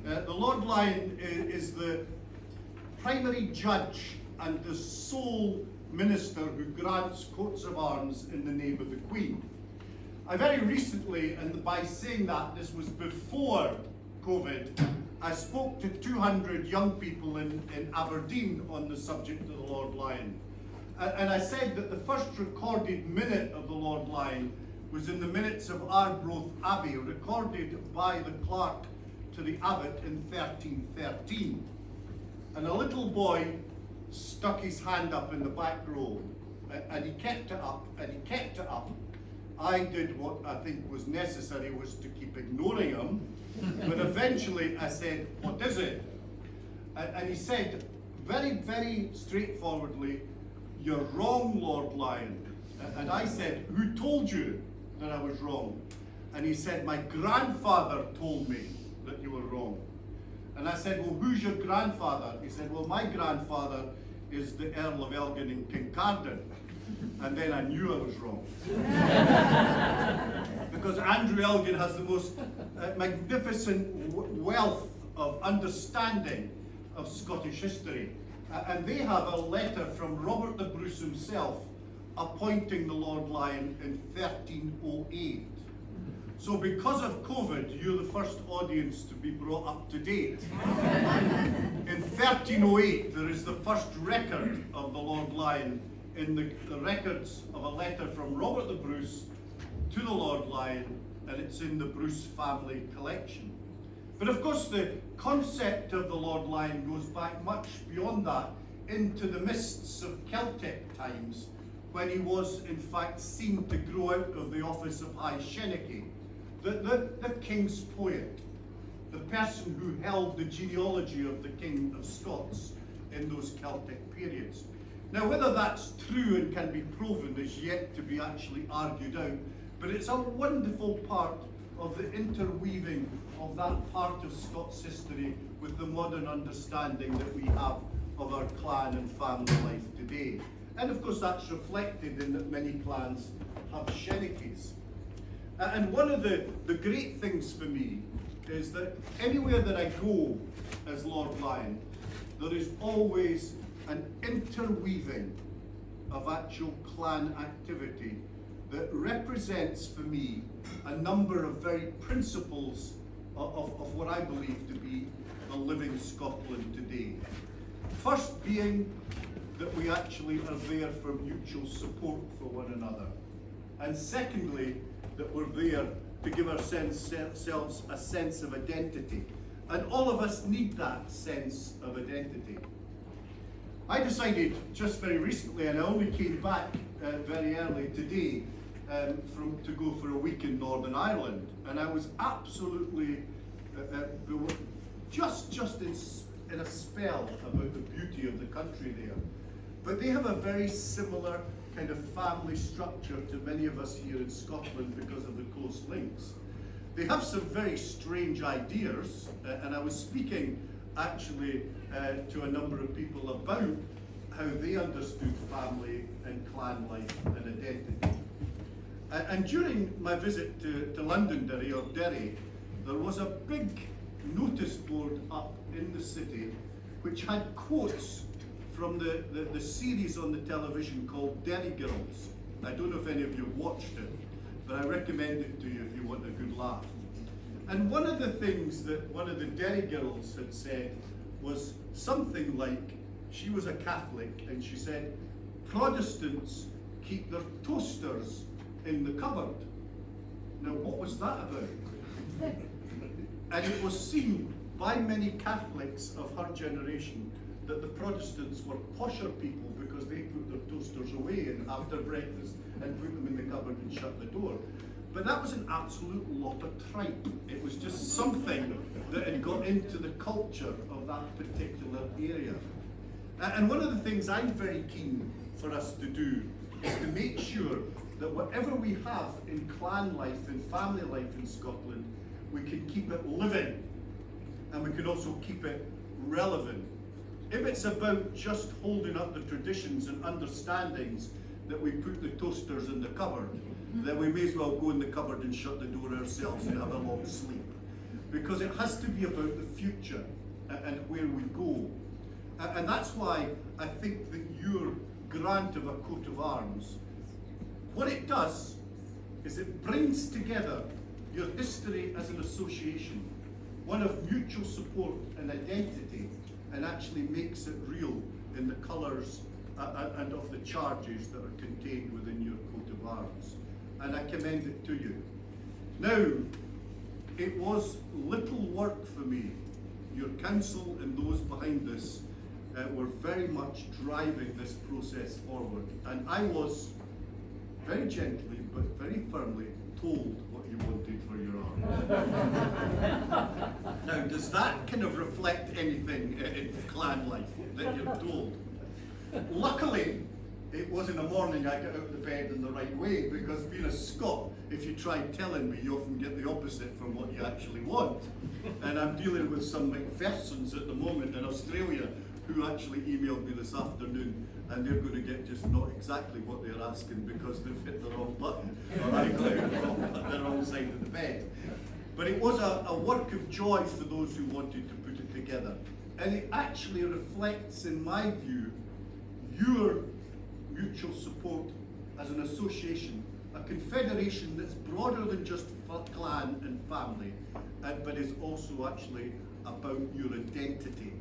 the Lord Lyon is the primary judge and the sole minister who grants coats of arms in the name of the Queen. I very recently, and by saying that, this was before COVID, I spoke to 200 young people in Aberdeen on the subject of the Lord Lyon. And I said that the first recorded minute of the Lord Lyon was in the minutes of Arbroath Abbey, recorded by the clerk to the abbot in 1313. And a little boy stuck his hand up in the back row, and he kept it up, and he kept it up. I did what I think was necessary, was to keep ignoring him, but eventually I said, "What is it?" And he said, very, very straightforwardly, "You're wrong, Lord Lyon." And I said, "Who told you?" that I was wrong. And he said, my grandfather told me that you were wrong. And I said, well, who's your grandfather? He said, well, my grandfather is the Earl of Elgin in Kincardine. And then I knew I was wrong. Because Andrew Elgin has the most magnificent wealth of understanding of Scottish history. And they have a letter from Robert the Bruce himself appointing the Lord Lyon in 1308. So because of COVID, you're the first audience to be brought up to date. In 1308, there is the first record of the Lord Lyon in the records of a letter from Robert the Bruce to the Lord Lyon, and it's in the Bruce family collection. But of course, the concept of the Lord Lyon goes back much beyond that, into the mists of Celtic times, when he was in fact seen to grow out of the office of High Shenanigans, the king's poet, the person who held the genealogy of the King of Scots in those Celtic periods. Now, whether that's true and can be proven is yet to be actually argued out, but it's a wonderful part of the interweaving of that part of Scots history with the modern understanding that we have of our clan and family life today. And of course that's reflected in that many clans have Shenanigans. And one of the great things for me is that anywhere that I go as Lord Lyon, there is always an interweaving of actual clan activity that represents for me a number of very principles of what I believe to be a living Scotland today. First being that we actually are there for mutual support for one another. And secondly, that we're there to give ourselves a sense of identity. And all of us need that sense of identity. I decided just very recently, and I only came back very early today, to go for a week in Northern Ireland, and I was absolutely just in a spell about the beauty of the country there. But they have a very similar kind of family structure to many of us here in Scotland because of the close links. They have some very strange ideas, and I was speaking actually to a number of people about how they understood family and clan life and identity. And during my visit to Londonderry or Derry, there was a big notice board up in the city which had quotes from the series on the television called Derry Girls. I don't know if any of you watched it, but I recommend it to you if you want a good laugh. And one of the things that one of the Derry Girls had said was something like, she was a Catholic, and she said, Protestants keep their toasters in the cupboard. Now, what was that about? And it was seen by many Catholics of her generation that the Protestants were posher people because they put their toasters away after breakfast and put them in the cupboard and shut the door. But that was an absolute lot of tripe. It was just something that had got into the culture of that particular area. And one of the things I'm very keen for us to do is to make sure that whatever we have in clan life and family life in Scotland, we can keep it living, and we can also keep it relevant. If it's about just holding up the traditions and understandings that we put the toasters in the cupboard, then we may as well go in the cupboard and shut the door ourselves and have a long sleep. Because it has to be about the future and where we go. And that's why I think that your grant of a coat of arms, what it does is it brings together your history as an association, one of mutual support and identity, and actually makes it real in the colours and of the charges that are contained within your coat of arms. And I commend it to you. Now, it was little work for me. Your council and those behind this were very much driving this process forward. And I was very gently but very firmly told what you wanted for your arm. Now, does that kind of reflect anything in clan life that you're told? Luckily, it was in the morning I got out of the bed in the right way, because being a Scot, if you try telling me, you often get the opposite from what you actually want. And I'm dealing with some McPhersons at the moment in Australia who actually emailed me this afternoon, and they're going to get just not exactly what they're asking because they've hit the wrong button, or I clicked the wrong side of the bed. But it was a work of joy for those who wanted to put it together. And it actually reflects, in my view, your mutual support as an association, a confederation that's broader than just clan and family, but is also actually about your identity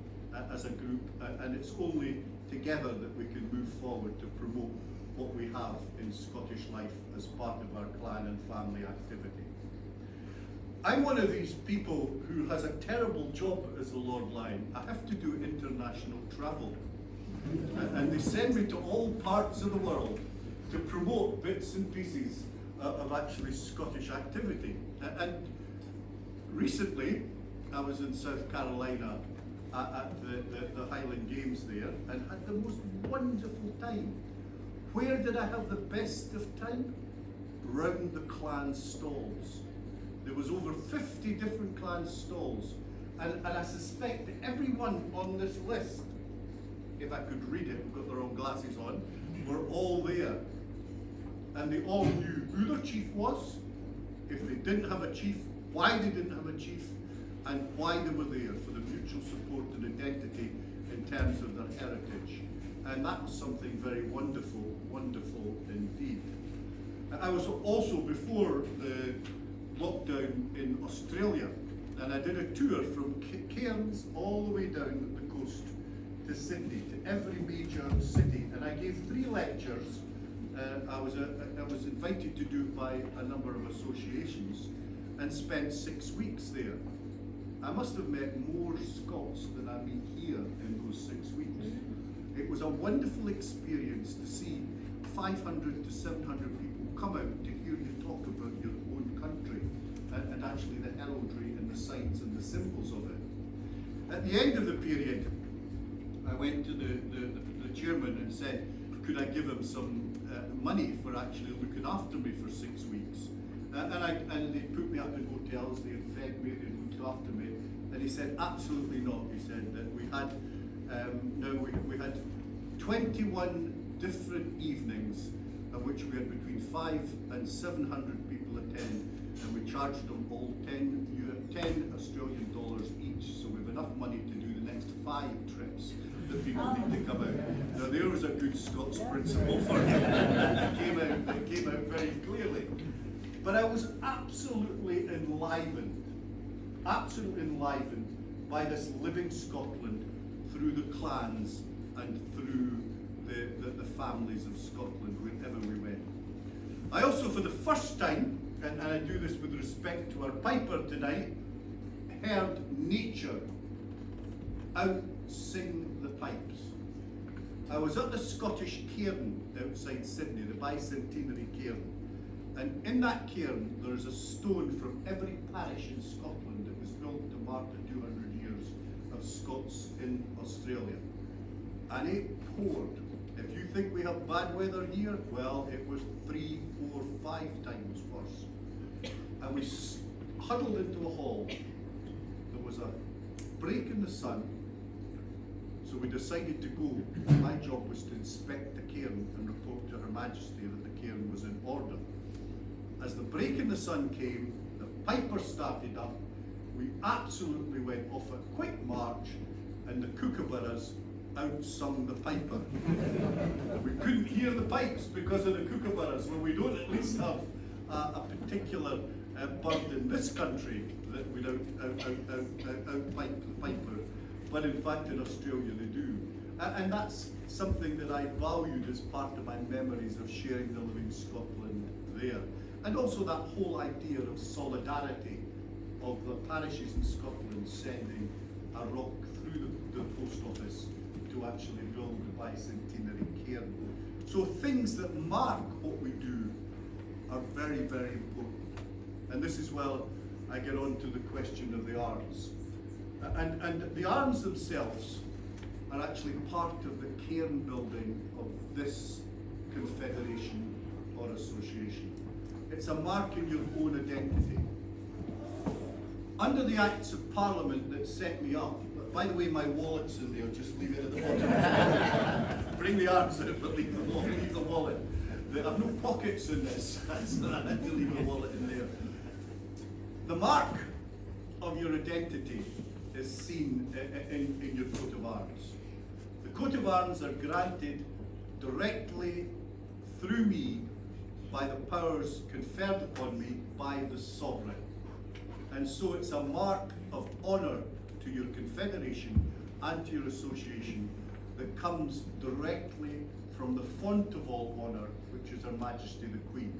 as a group, and it's only together that we can move forward to promote what we have in Scottish life as part of our clan and family activity. I'm one of these people who has a terrible job as the Lord Lyon. I have to do international travel. And they send me to all parts of the world to promote bits and pieces of actually Scottish activity. And recently, I was in South Carolina at the Highland Games there and had the most wonderful time. Where did I have the best of time? Round the clan stalls. There was over 50 different clan stalls, and I suspect that everyone on this list, if I could read it, I've got the wrong glasses on, were all there. And they all knew who their chief was, if they didn't have a chief, why they didn't have a chief, and why they were there for the mutual support and identity in terms of their heritage. And that was something very wonderful, wonderful indeed. I was also, before the lockdown, in Australia, and I did a tour from Cairns all the way down the coast to Sydney, to every major city, and I gave 3 lectures. I was invited to do it by a number of associations, and spent 6 weeks there. I must have met more Scots than I meet here in those 6 weeks. It was a wonderful experience to see 500 to 700 people come out to hear you talk about your own country and actually the heraldry and the signs and the symbols of it. At the end of the period, I went to the chairman and said, could I give him some money for actually looking after me for 6 weeks? And they put me up in hotels, they had fed me, they looked after me, and he said, absolutely not. He said that we had we had 21 different evenings of which we had between 500 and 700 people attend, and we charged them all 10 Australian dollars each, so we have enough money to do the next 5 trips that people need to come out. Now there was a good Scots principle for me. It came out very clearly. But I was absolutely enlivened by this living Scotland through the clans and through the families of Scotland wherever we went. I also, for the first time, and I do this with respect to our piper tonight, heard nature out sing the pipes. I was at the Scottish cairn outside Sydney, the bicentenary cairn, and in that cairn there is a stone from every parish in Scotland that was built to mark the 200 years of Scots in Australia. And it poured. If you think we have bad weather here, well, it was 3, 4, 5 times worse. And we huddled into a hall. There was a break in the sun, so we decided to go. My job was to inspect the cairn and report to Her Majesty that the cairn was in order. As the break in the sun came, the piper started up. We absolutely went off a quick march, and the kookaburras outsung the piper. We couldn't hear the pipes because of the kookaburras. Well, we don't at least have a particular bird in this country that would outpipe the piper, but in fact in Australia they do. And that's something that I valued as part of my memories of sharing the living Scotland there. And also that whole idea of solidarity of the parishes in Scotland sending a rock through the post office to actually build the bicentenary cairn. So things that mark what we do are very, very important. And this is where I get on to the question of the arms. And the arms themselves are actually part of the cairn building of this confederation or association. It's a mark in your own identity. Under the Acts of Parliament that set me up, by the way, my wallet's in there, just leave it at the bottom. Bring the arms out, but leave the wallet. I've no pockets in this, so I had to leave the wallet in there. The mark of your identity is seen in your coat of arms. The coat of arms are granted directly through me by the powers conferred upon me by the sovereign. And so it's a mark of honour to your confederation and to your association that comes directly from the font of all honour, which is Her Majesty the Queen.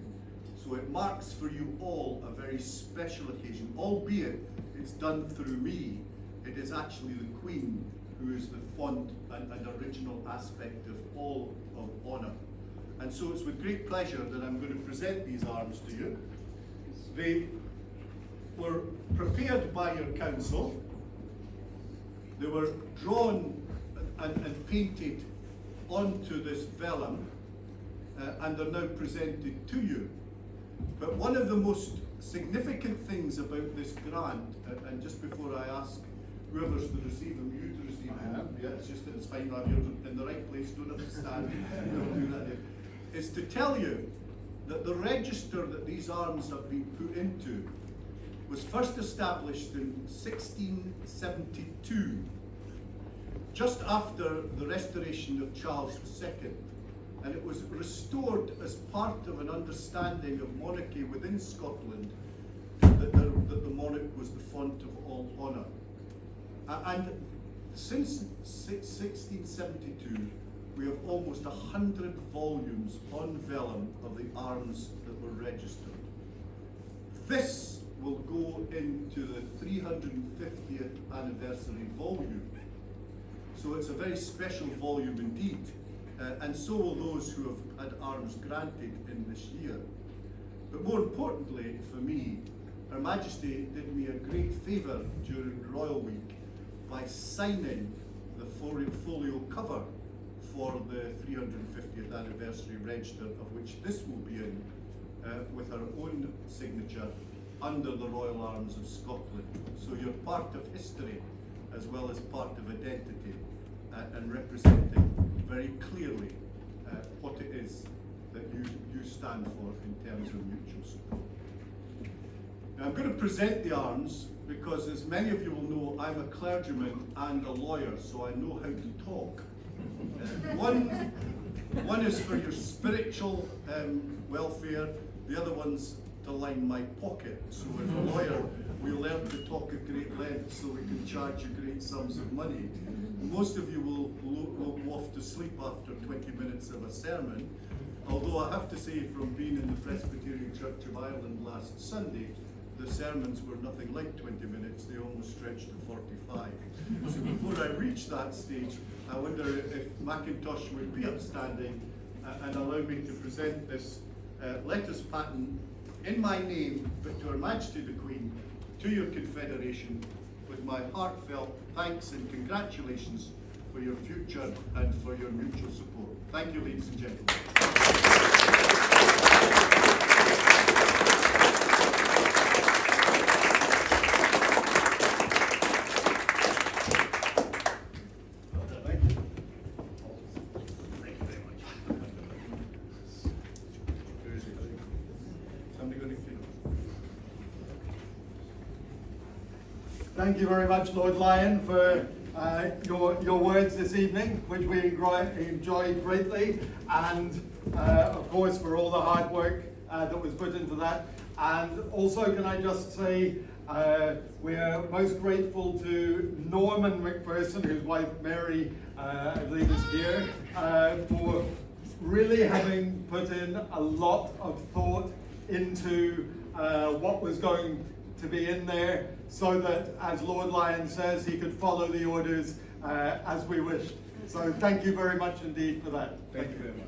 So it marks for you all a very special occasion, albeit it's done through me. It is actually the Queen who is the font and original aspect of all of honour. And so it's with great pleasure that I'm going to present these arms to you. They were prepared by your council. They were drawn and painted onto this vellum, and are now presented to you. But one of the most significant things about this grant, and just before I ask whoever's to receive them, you to receive them, yeah, it's just that it's fine, you're in the right place, don't have to stand, don't do that, is to tell you that the register that these arms have been put into was first established in 1672, just after the restoration of Charles II, and it was restored as part of an understanding of monarchy within Scotland, that the monarch was the font of all honour. And since 1672, we have almost 100 volumes on vellum of the arms that were registered. This will go into the 350th anniversary volume. So it's a very special volume indeed, and so will those who have had arms granted in this year. But more importantly for me, Her Majesty did me a great favour during Royal Week by signing the folio cover for the 350th anniversary register, of which this will be in, with her own signature under the Royal Arms of Scotland. So you're part of history as well as part of identity, and representing very clearly what it is that you stand for in terms of mutual support. Now I'm going to present the arms because, as many of you will know, I'm a clergyman and a lawyer, so I know how to talk. One is for your spiritual welfare, the other one's to line my pocket. So as a lawyer, we learn to talk at great length so we can charge you great sums of money. Most of you will go off to sleep after 20 minutes of a sermon, although I have to say, from being in the Presbyterian Church of Ireland last Sunday, the sermons were nothing like 20 minutes, they almost stretched to 45. So before I reach that stage, I wonder if Macintosh would be upstanding and allow me to present this letters patent in my name, but to Her Majesty the Queen, to your Confederation, with my heartfelt thanks and congratulations for your future and for your mutual support. Thank you, ladies and gentlemen. Thank you very much, Lord Lyon, for your words this evening, which we enjoyed greatly, and of course for all the hard work that was put into that. And also, can I just say, we are most grateful to Norman McPherson, whose wife Mary, I believe, is here, for really having put in a lot of thought into what was going to be in there, so that, as Lord Lyon says, he could follow the orders as we wished. So thank you very much indeed for that. Thank you very much.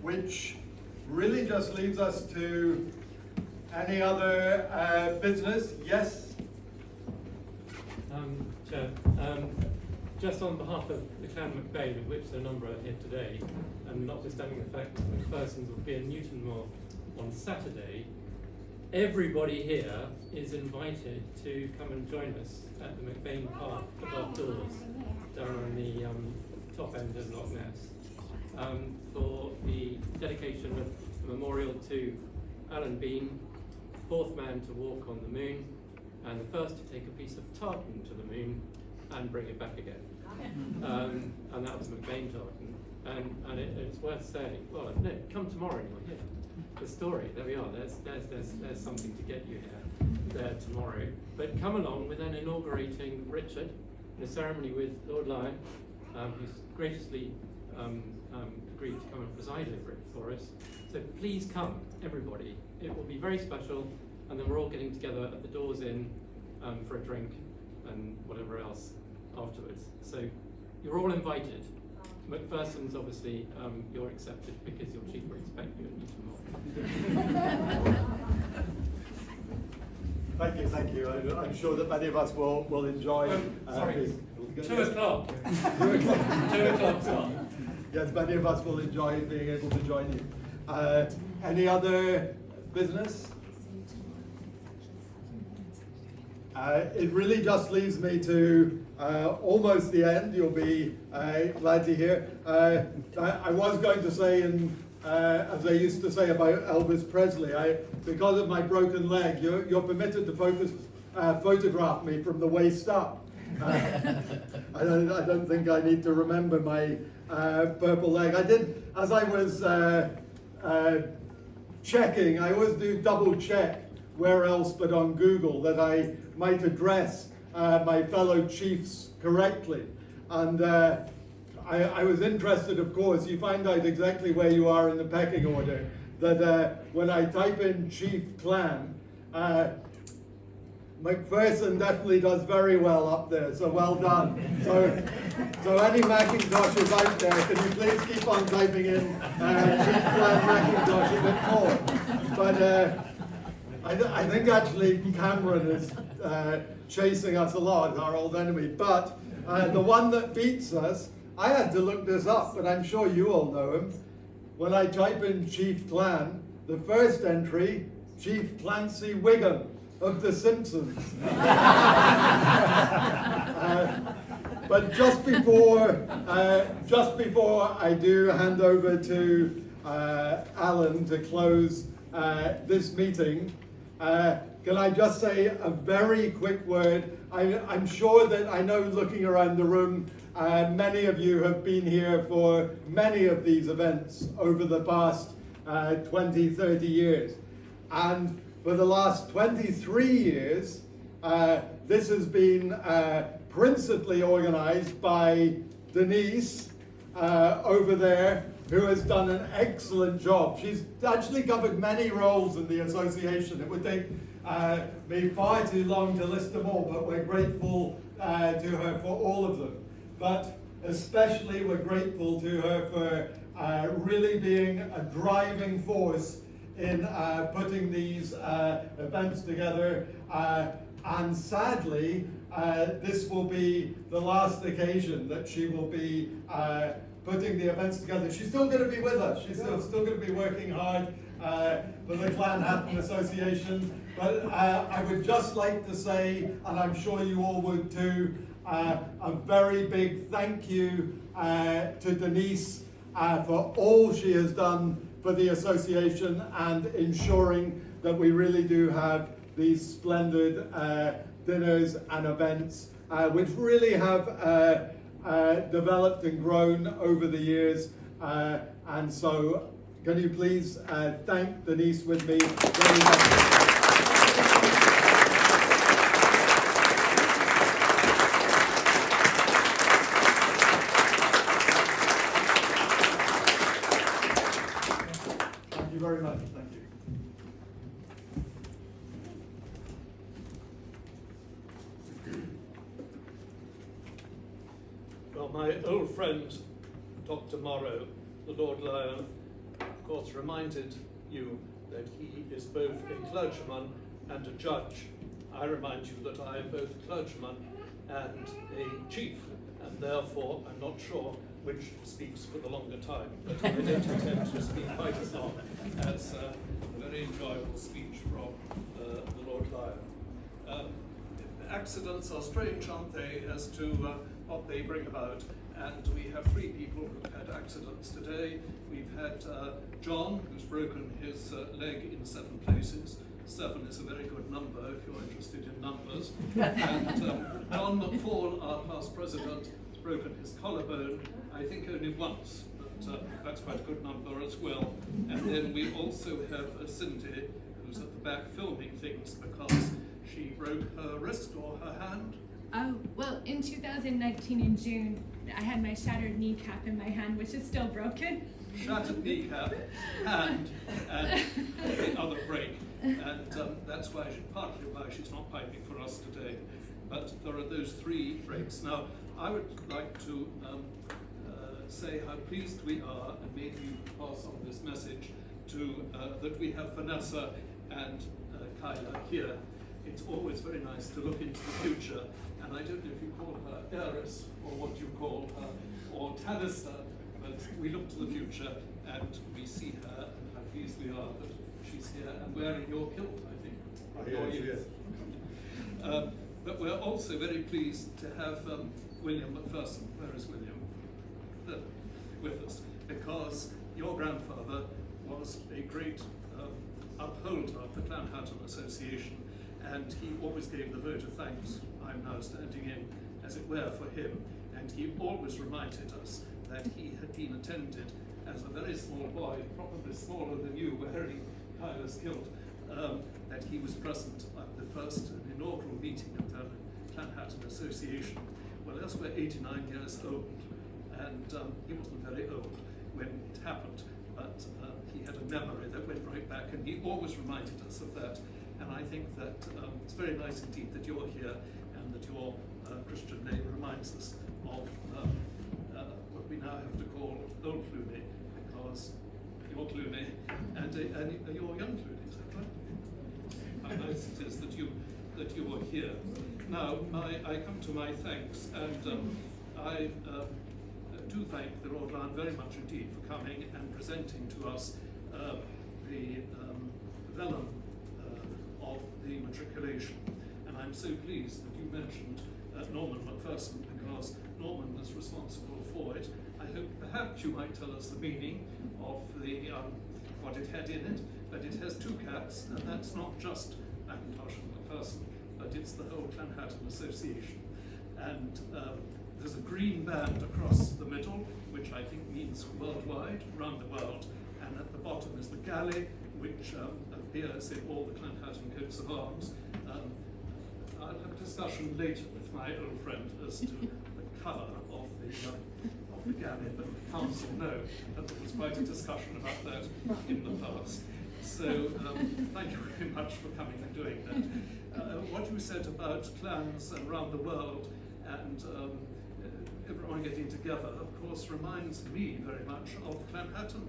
Which really just leads us to any other business. Yes? Chair, just on behalf of the Clan MacBain, of which there are a number here today, and notwithstanding the fact that McPherson's will be in Newtonmore on Saturday, everybody here is invited to come and join us at the MacBain Park above doors, down on the top end of Loch Ness, for the dedication of a memorial to Alan Bean, fourth man to walk on the moon, and the first to take a piece of tartan to the moon and bring it back again. And that was MacBain tartan. And it's worth saying, well, no, come tomorrow and you'll hear the story. There we are, there's something to get you here there tomorrow. But come along, we're then inaugurating Richard in a ceremony with Lord Lyon, who's graciously agreed to come and preside over it for us. So please come, everybody. It will be very special, and then we're all getting together at the Doors Inn for a drink and whatever else afterwards. So you're all invited. McPherson's obviously you're accepted because your chief will expect you at Newtonmore. Thank you. I'm sure that many of us will enjoy. Sorry, 2 o'clock. 2 o'clock start. Yes, many of us will enjoy being able to join you. Any other business? It really just leaves me to almost the end. You'll be glad to hear. I was going to say, as I used to say about Elvis Presley, because of my broken leg, you're permitted to photograph me from the waist up. I don't think I need to remember my purple leg. I did, as I was checking, I always do double check where else but on Google that I might address my fellow chiefs correctly. And I was interested, of course, you find out exactly where you are in the pecking order, that when I type in Chief Clan, McPherson definitely does very well up there, so well done. So any Macintoshes out there, can you please keep on typing in Chief Clan Macintosh a bit more? But I think actually Cameron is chasing us a lot, our old enemy. But the one that beats us, I had to look this up, but I'm sure you all know him. When I type in Chief Clan, the first entry, Chief Clancy Wiggum of The Simpsons. But just before I do hand over to Alan to close this meeting, can I just say a very quick word? I'm sure that I know, looking around the room, many of you have been here for many of these events over the past 20, 30 years. And for the last 23 years, this has been principally organized by Denise over there, who has done an excellent job. She's actually covered many roles in the association. It would take me far too long to list them all, but we're grateful to her for all of them. But especially we're grateful to her for really being a driving force in putting these events together. And sadly, this will be the last occasion that she will be putting the events together. She's still going to be with us. She's still going to be working hard for the Clan Hatton Association. But I would just like to say, and I'm sure you all would too, a very big thank you to Denise for all she has done for the association and ensuring that we really do have these splendid dinners and events, which really have developed and grown over the years. And so, can you please thank Denise with me very much. Thank you very much. Thank you. Well, my old friend, Dr. Morrow, the Lord Lyon, of course, reminded you that he is both a clergyman and a judge. I remind you that I am both a clergyman and a chief, and therefore I'm not sure which speaks for the longer time, but I don't intend to speak quite as long as a very enjoyable speech from the Lord Lyon. Accidents are strange, aren't they, as to what they bring about, and we have 3 people who've had accidents today. We've had John, who's broken his leg in 7 places. 7 is a very good number if you're interested in numbers. And John McFall, our past president, has broken his collarbone, I think only once, but that's quite a good number as well. And then we also have Cindy, who's at the back filming things because she broke her wrist or her hand. Oh, well, in 2019 in June, I had my shattered kneecap in my hand, which is still broken. Shattered kneecap, hand, and the other break. And that's why partly why she's not piping for us today. But there are those 3 breaks. Now, I would like to say how pleased we are, and maybe you pass on this message, to that we have Vanessa and Kyla here. It's always very nice to look into the future, and I don't know if you call her Eris or what you call her, or Talister, but we look to the future and we see her, and how pleased we are that she's here and wearing your kilt, I think. Yes. But we're also very pleased to have William McPherson. Where is William? With us, because your grandfather was a great upholder of the Clanhatton Association, and he always gave the vote of thanks. I'm now standing in, as it were, for him, and he always reminded us that he had been attended as a very small boy, probably smaller than you, wearing Kyla's kilt, that he was present at the first inaugural meeting of the Clanhatton Association. Well, as we're 89 years old, and he wasn't very old when it happened, but he had a memory that went right back, and he always reminded us of that. And I think that it's very nice indeed that you're here, and that your Christian name reminds us of what we now have to call Old Cluny, because you're Cluny, and you're young Cluny, is that right? How nice it is that you are here. Now, I come to my thanks, and I do thank the Lord Lyon very much indeed for coming and presenting to us the vellum of the matriculation. And I'm so pleased that you mentioned Norman McPherson, because Norman was responsible for it. I hope perhaps you might tell us the meaning of the what it had in it, but it has 2 cats, and that's not just Macintosh and McPherson, but it's the whole Clanhatton Association. And there's a green band across the middle, which I think means worldwide, around the world, and at the bottom is the galley, which appears in all the Clanhatton coats of arms. I'll have a discussion later with my old friend as to the colour of the galley, but the council know that there was quite a discussion about that in the past. So thank you very much for coming and doing that. What you said about clans around the world and everyone getting together, of course, reminds me very much of Clanhatton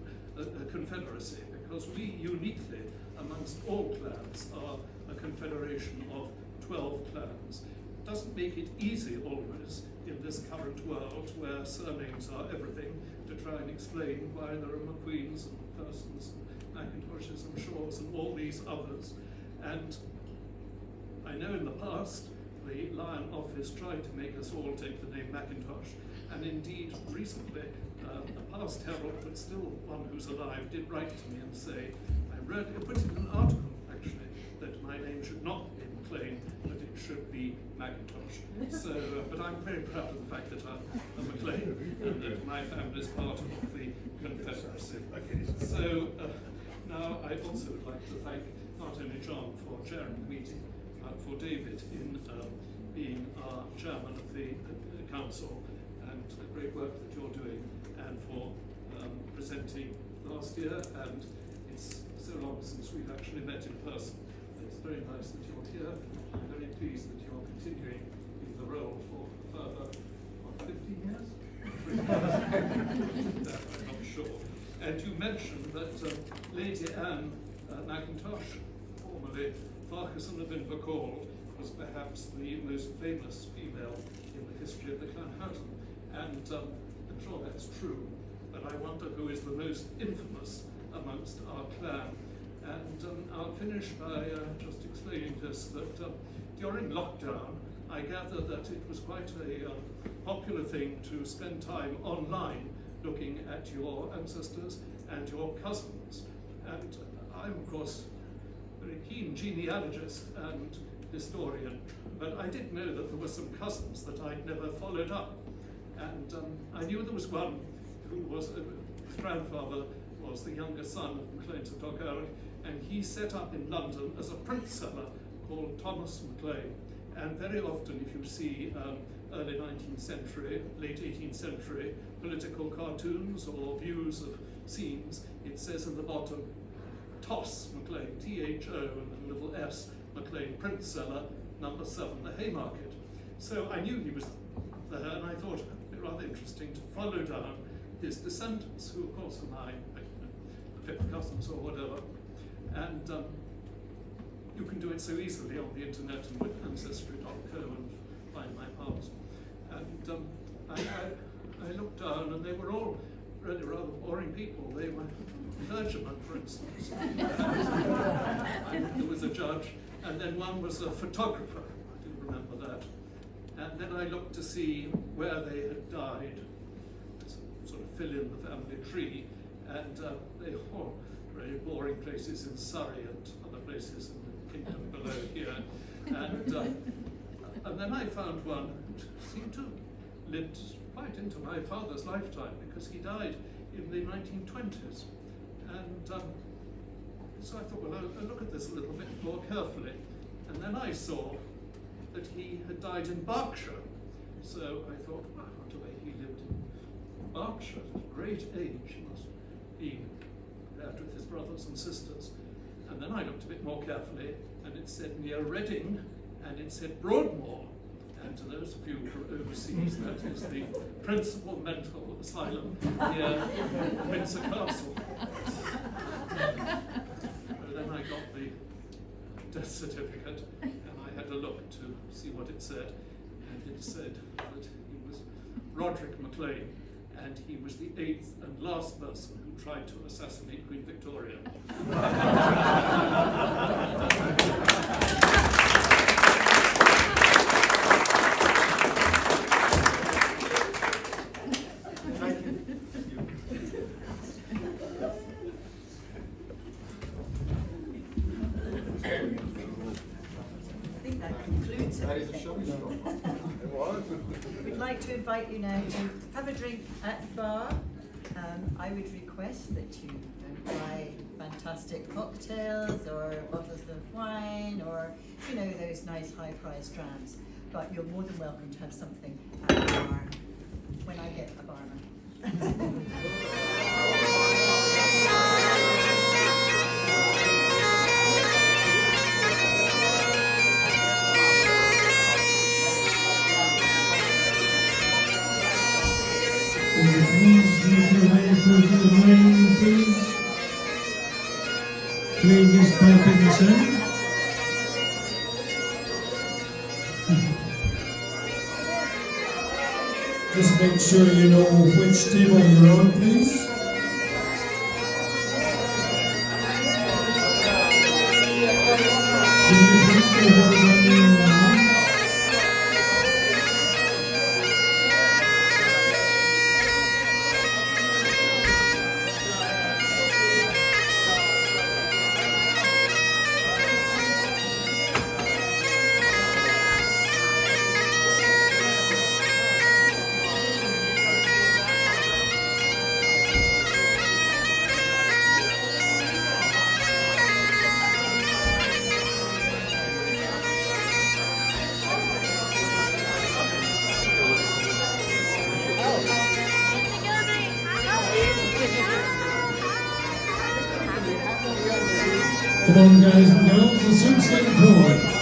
Confederacy, because we uniquely, amongst all clans, are a confederation of 12 clans. It doesn't make it easy always in this current world where surnames are everything, to try and explain why there are McQueens and McPhersons and Macintoshes and Shaws and all these others. And I know in the past the Lyon office tried to make us all take the name Macintosh, and indeed recently a past herald, but still one who's alive, did write to me and say, I put in an article actually that my name should not be McLean, but it should be Macintosh. So, but I'm very proud of the fact that I'm a McLean and that my family is part of the Confederacy. So now I also would like to thank not only John for chairing the meeting, but for David in being our chairman of the council, and the great work that you're doing, and for presenting last year. And it's so long since we've actually met in person. It's very nice that you're here. I'm very pleased that you're continuing in the role for further, 15 years? I'm not sure. And you mentioned that Lady Anne Macintosh, formerly Farquharson of Invercall, was perhaps the most famous female in the history of the clan Houghton. And I'm sure that's true, but I wonder who is the most infamous amongst our clan. And I'll finish by just explaining this, that during lockdown, I gather that it was quite a popular thing to spend time online looking at your ancestors and your cousins. And I'm, of course, a very keen genealogist and historian, but I did know that there were some cousins that I'd never followed up. And I knew there was one who was, his grandfather was the younger son of MacLean's of Lochardil, and he set up in London as a print seller called Thomas MacLean. And very often, if you see early 19th century, late 18th century political cartoons or views of scenes, it says at the bottom, Toss MacLean, T-H-O, and then little s, MacLean, print seller, number 7, the Haymarket. So I knew he was there, and I thought it'd be rather interesting to follow down his descendants, who of course are my fifth cousins or whatever. And you can do it so easily on the internet and with ancestry.co and find my past. And I looked down, and they were all really rather boring people. They were clergymen, for instance. There was a judge, and then one was a photographer. I do remember that. And then I looked to see where they had died, sort of fill in the family tree, and they were all very boring places in Surrey and other places in the kingdom below here. And then I found one who seemed to have lived quite into my father's lifetime, because he died in the 1920s. And so I thought, well, I'll look at this a little bit more carefully. And then I saw that he had died in Berkshire. So I thought, well, I wonder where he lived in Berkshire at a great age. He must be compared with his brothers and sisters. And then I looked a bit more carefully, and it said near Reading, and it said Broadmoor. And to those of you from overseas, that is the principal mental asylum near Windsor Castle. But then I got the death certificate, and I had a look to see what it said, and it said that he was Roderick MacLean, and he was the 8th and last person who tried to assassinate Queen Victoria. We'd like to invite you now to have a drink at the bar. I would request that you don't buy fantastic cocktails or bottles of wine or, you know, those nice high-priced drams. But you're more than welcome to have something at the bar when I get a barman. Playing this pipe in the sun. Just make sure you know which table you're on, please. Can you please say what does that mean now? Come on, guys and girls, the soup's getting cold.